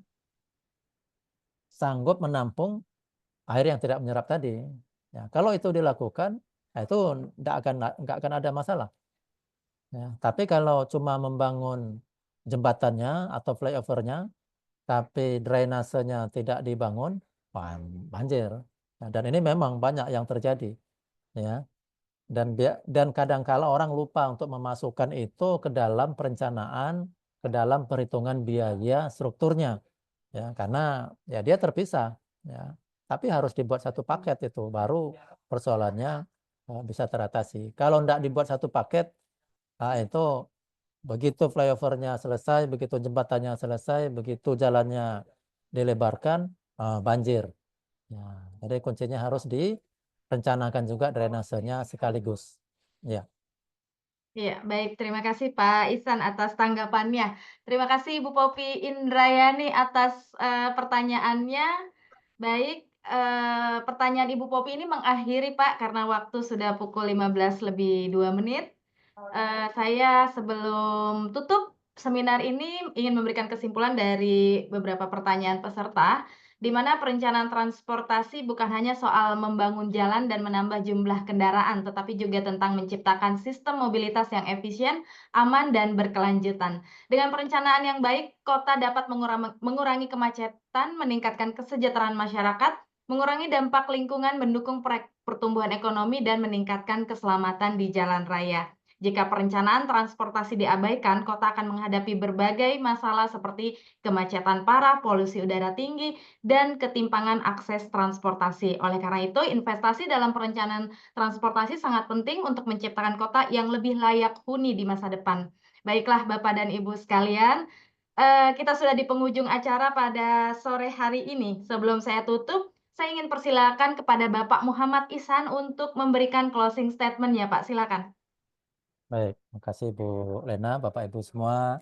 Speaker 2: sanggup menampung air yang tidak menyerap tadi. Ya, kalau itu dilakukan, nah itu nggak akan ada masalah. Ya, tapi kalau cuma membangun jembatannya atau flyovernya, tapi drainasenya tidak dibangun, banjir. Nah, dan ini memang banyak yang terjadi. Ya, dan kadang-kala orang lupa untuk memasukkan itu ke dalam perencanaan, ke dalam perhitungan biaya strukturnya. Ya, karena ya dia terpisah. Ya, tapi harus dibuat satu paket itu, baru persoalannya bisa teratasi. Kalau tidak dibuat satu paket, nah itu begitu flyovernya selesai, begitu jembatannya selesai, begitu jalannya dilebarkan, banjir. Ya, jadi kuncinya harus direncanakan juga drainasenya sekaligus. Ya.
Speaker 1: Iya, baik. Terima kasih Pak Ihsan atas tanggapannya. Terima kasih Ibu Popi Indrayani atas pertanyaannya. Baik, pertanyaan Ibu Popi ini mengakhiri Pak karena waktu sudah pukul 15 lebih 2 menit. Saya sebelum tutup seminar ini ingin memberikan kesimpulan dari beberapa pertanyaan peserta, di mana perencanaan transportasi bukan hanya soal membangun jalan dan menambah jumlah kendaraan, tetapi juga tentang menciptakan sistem mobilitas yang efisien, aman, dan berkelanjutan. Dengan perencanaan yang baik, kota dapat mengurangi kemacetan, meningkatkan kesejahteraan masyarakat, mengurangi dampak lingkungan, mendukung pertumbuhan ekonomi, dan meningkatkan keselamatan di jalan raya. Jika perencanaan transportasi diabaikan, kota akan menghadapi berbagai masalah seperti kemacetan parah, polusi udara tinggi, dan ketimpangan akses transportasi. Oleh karena itu, investasi dalam perencanaan transportasi sangat penting untuk menciptakan kota yang lebih layak huni di masa depan. Baiklah Bapak dan Ibu sekalian, kita sudah di penghujung acara pada sore hari ini. Sebelum saya tutup, saya ingin persilakan kepada Bapak Muhammad Ihsan untuk memberikan closing statement ya Pak, silakan.
Speaker 2: Baik, terima kasih Bu Lena, Bapak Ibu semua.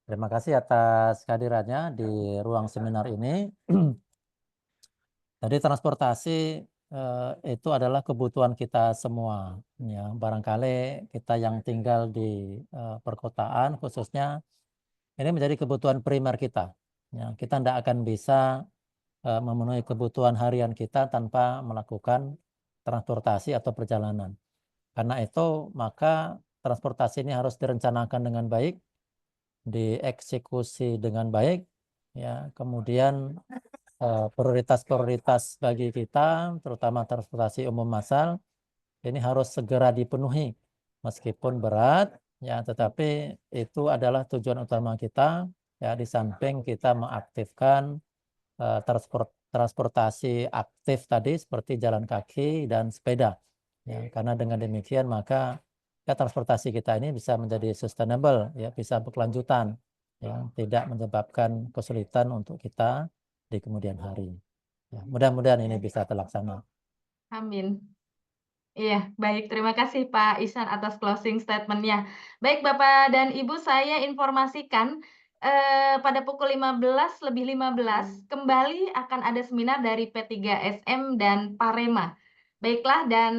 Speaker 2: Terima kasih atas kehadirannya di ruang seminar ini. Jadi transportasi itu adalah kebutuhan kita semua. Ya, barangkali kita yang tinggal di perkotaan khususnya ini menjadi kebutuhan primer kita. Ya, kita tidak akan bisa memenuhi kebutuhan harian kita tanpa melakukan transportasi atau perjalanan. Karena itu maka transportasi ini harus direncanakan dengan baik, dieksekusi dengan baik, ya. Kemudian prioritas-prioritas bagi kita, terutama transportasi umum massal, ini harus segera dipenuhi, meskipun berat, ya, tetapi itu adalah tujuan utama kita, ya, di samping kita mengaktifkan transportasi aktif tadi seperti jalan kaki dan sepeda, ya. Karena dengan demikian maka ya, transportasi kita ini bisa menjadi sustainable, ya, bisa berkelanjutan, ya, tidak menyebabkan kesulitan untuk kita di kemudian hari. Ya, mudah-mudahan ini bisa terlaksana.
Speaker 1: Amin. Iya, baik. Terima kasih Pak Ihsan atas closing statement-nya. Baik Bapak dan Ibu, saya informasikan pada pukul 15:15 kembali akan ada seminar dari P3SM dan Parema. Baiklah, dan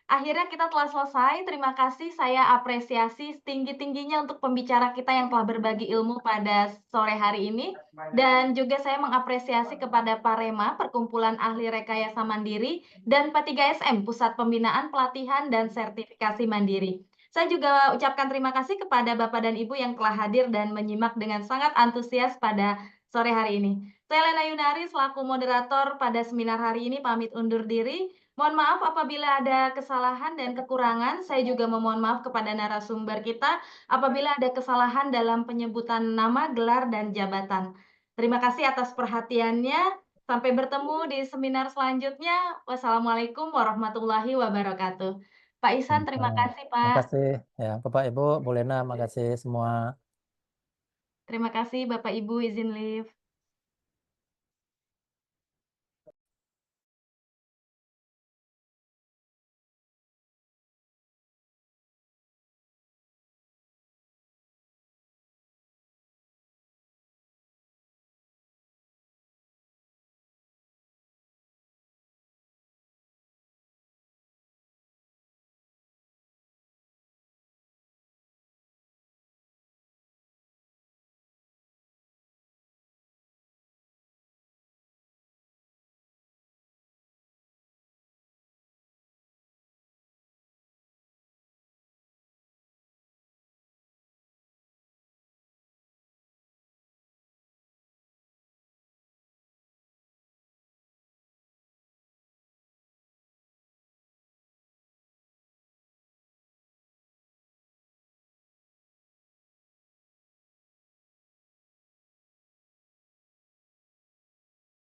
Speaker 1: akhirnya kita telah selesai. Terima kasih, saya apresiasi setinggi-tingginya untuk pembicara kita yang telah berbagi ilmu pada sore hari ini. Dan juga saya mengapresiasi kepada Parema, Perkumpulan Ahli Rekayasa Mandiri, dan P3SM, Pusat Pembinaan Pelatihan dan Sertifikasi Mandiri. Saya juga ucapkan terima kasih kepada Bapak dan Ibu yang telah hadir dan menyimak dengan sangat antusias pada sore hari ini. Saya Lena Yunari selaku moderator pada seminar hari ini pamit undur diri. Mohon maaf apabila ada kesalahan dan kekurangan. Saya juga memohon maaf kepada narasumber kita apabila ada kesalahan dalam penyebutan nama, gelar, dan jabatan. Terima kasih atas perhatiannya. Sampai bertemu di seminar selanjutnya. Wassalamualaikum warahmatullahi wabarakatuh. Pak Ihsan, terima kasih,
Speaker 2: Terima
Speaker 1: Pak.
Speaker 2: kasih, ya, Bapak Ibu, Bu Lena, makasih semua.
Speaker 1: Terima kasih, Bapak Ibu, izin live.